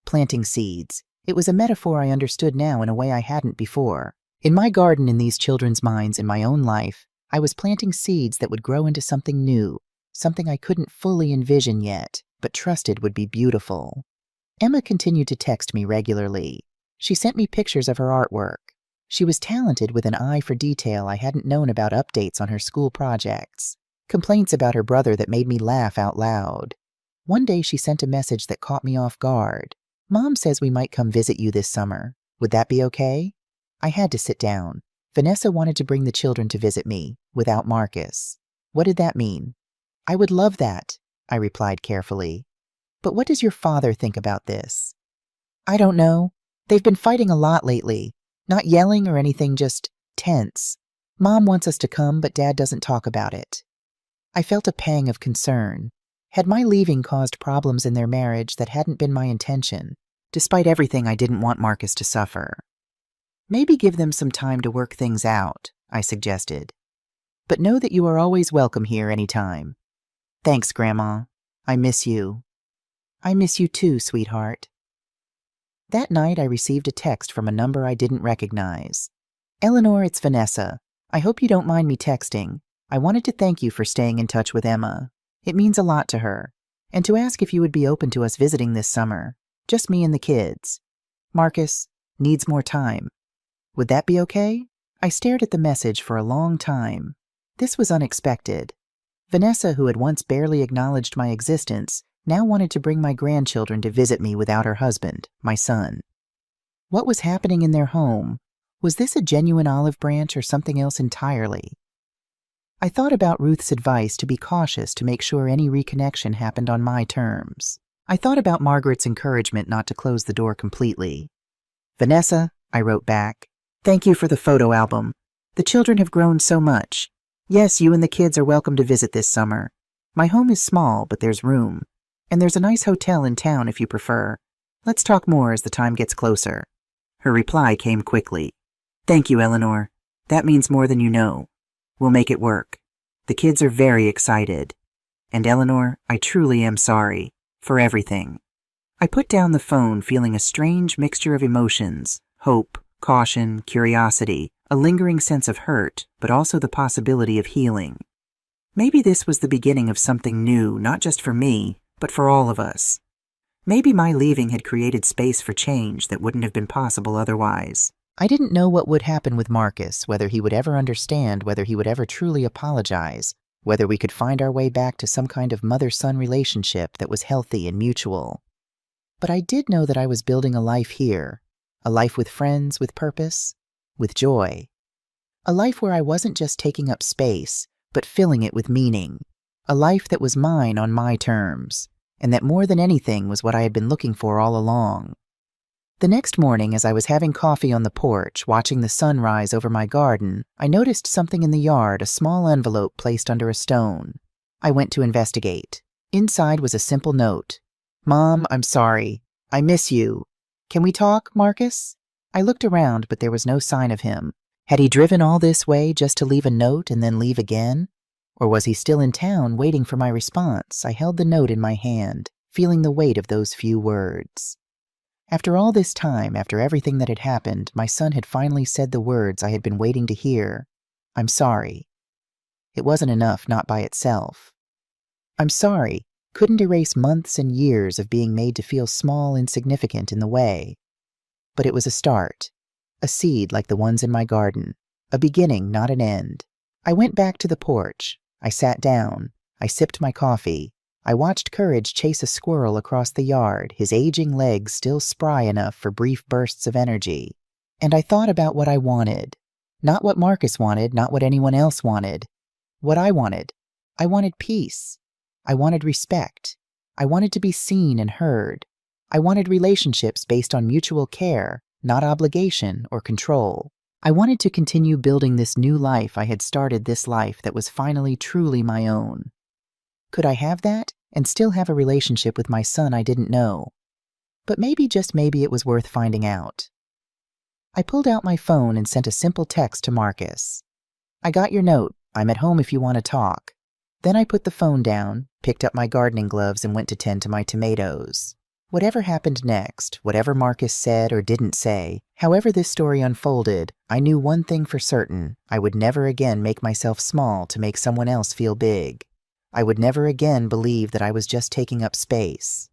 Planting seeds. It was a metaphor I understood now in a way I hadn't before. In my garden, in these children's minds, in my own life, I was planting seeds that would grow into something new, something I couldn't fully envision yet, but trusted would be beautiful. Emma continued to text me regularly. She sent me pictures of her artwork. She was talented with an eye for detail I hadn't known about, updates on her school projects, complaints about her brother that made me laugh out loud. One day she sent a message that caught me off guard. "Mom says we might come visit you this summer. Would that be okay?" I had to sit down. Vanessa wanted to bring the children to visit me, without Marcus. What did that mean? "I would love that," I replied carefully. "But what does your father think about this?" "I don't know. They've been fighting a lot lately. Not yelling or anything, just tense. Mom wants us to come, but Dad doesn't talk about it." I felt a pang of concern. Had my leaving caused problems in their marriage that hadn't been my intention? Despite everything, I didn't want Marcus to suffer. "Maybe give them some time to work things out," I suggested. "But know that you are always welcome here anytime." "Thanks, Grandma. I miss you." "I miss you too, sweetheart." That night, I received a text from a number I didn't recognize. "Eleanor, it's Vanessa. I hope you don't mind me texting. I wanted to thank you for staying in touch with Emma. It means a lot to her. And to ask if you would be open to us visiting this summer. Just me and the kids. Marcus needs more time. Would that be okay?" I stared at the message for a long time. This was unexpected. Vanessa, who had once barely acknowledged my existence, now wanted to bring my grandchildren to visit me without her husband, my son. What was happening in their home? Was this a genuine olive branch or something else entirely? I thought about Ruth's advice to be cautious, to make sure any reconnection happened on my terms. I thought about Margaret's encouragement not to close the door completely. "Vanessa," I wrote back, "thank you for the photo album. The children have grown so much. Yes, you and the kids are welcome to visit this summer. My home is small, but there's room. And there's a nice hotel in town if you prefer. Let's talk more as the time gets closer." Her reply came quickly. "Thank you, Eleanor. That means more than you know. We'll make it work. The kids are very excited. And Eleanor, I truly am sorry for everything." I put down the phone, feeling a strange mixture of emotions: hope, caution, curiosity, a lingering sense of hurt, but also the possibility of healing. Maybe this was the beginning of something new, not just for me, but for all of us. Maybe my leaving had created space for change that wouldn't have been possible otherwise. I didn't know what would happen with Marcus, whether he would ever understand, whether he would ever truly apologize, whether we could find our way back to some kind of mother-son relationship that was healthy and mutual. But I did know that I was building a life here, a life with friends, with purpose, with joy. A life where I wasn't just taking up space, but filling it with meaning. A life that was mine on my terms, and that more than anything was what I had been looking for all along. The next morning, as I was having coffee on the porch, watching the sun rise over my garden, I noticed something in the yard, a small envelope placed under a stone. I went to investigate. Inside was a simple note. "Mom, I'm sorry. I miss you. Can we talk, Marcus?" I looked around, but there was no sign of him. Had he driven all this way just to leave a note and then leave again? Or was he still in town waiting for my response? I held the note in my hand, feeling the weight of those few words. After all this time, after everything that had happened, my son had finally said the words I had been waiting to hear. "I'm sorry." It wasn't enough, not by itself. "I'm sorry" couldn't erase months and years of being made to feel small, insignificant in the way. But it was a start, a seed like the ones in my garden, a beginning, not an end. I went back to the porch. I sat down. I sipped my coffee. I watched Courage chase a squirrel across the yard, his aging legs still spry enough for brief bursts of energy. And I thought about what I wanted. Not what Marcus wanted, not what anyone else wanted. What I wanted. I wanted peace. I wanted respect. I wanted to be seen and heard. I wanted relationships based on mutual care, not obligation or control. I wanted to continue building this new life I had started, this life that was finally truly my own. Could I have that and still have a relationship with my son I didn't know? But maybe, just maybe, it was worth finding out. I pulled out my phone and sent a simple text to Marcus. "I got your note. I'm at home if you want to talk." Then I put the phone down, picked up my gardening gloves, and went to tend to my tomatoes. Whatever happened next, whatever Marcus said or didn't say, however this story unfolded, I knew one thing for certain: I would never again make myself small to make someone else feel big. I would never again believe that I was just taking up space.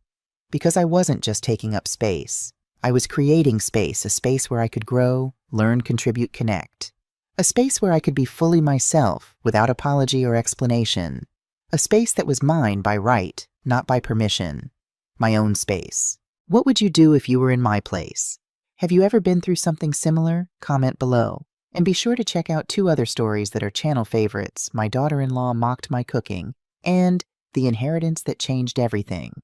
Because I wasn't just taking up space. I was creating space, a space where I could grow, learn, contribute, connect. A space where I could be fully myself, without apology or explanation. A space that was mine by right, not by permission. My own space. What would you do if you were in my place? Have you ever been through something similar? Comment below. And be sure to check out 2 other stories that are channel favorites: My Daughter-in-Law Mocked My Cooking and The Inheritance That Changed Everything.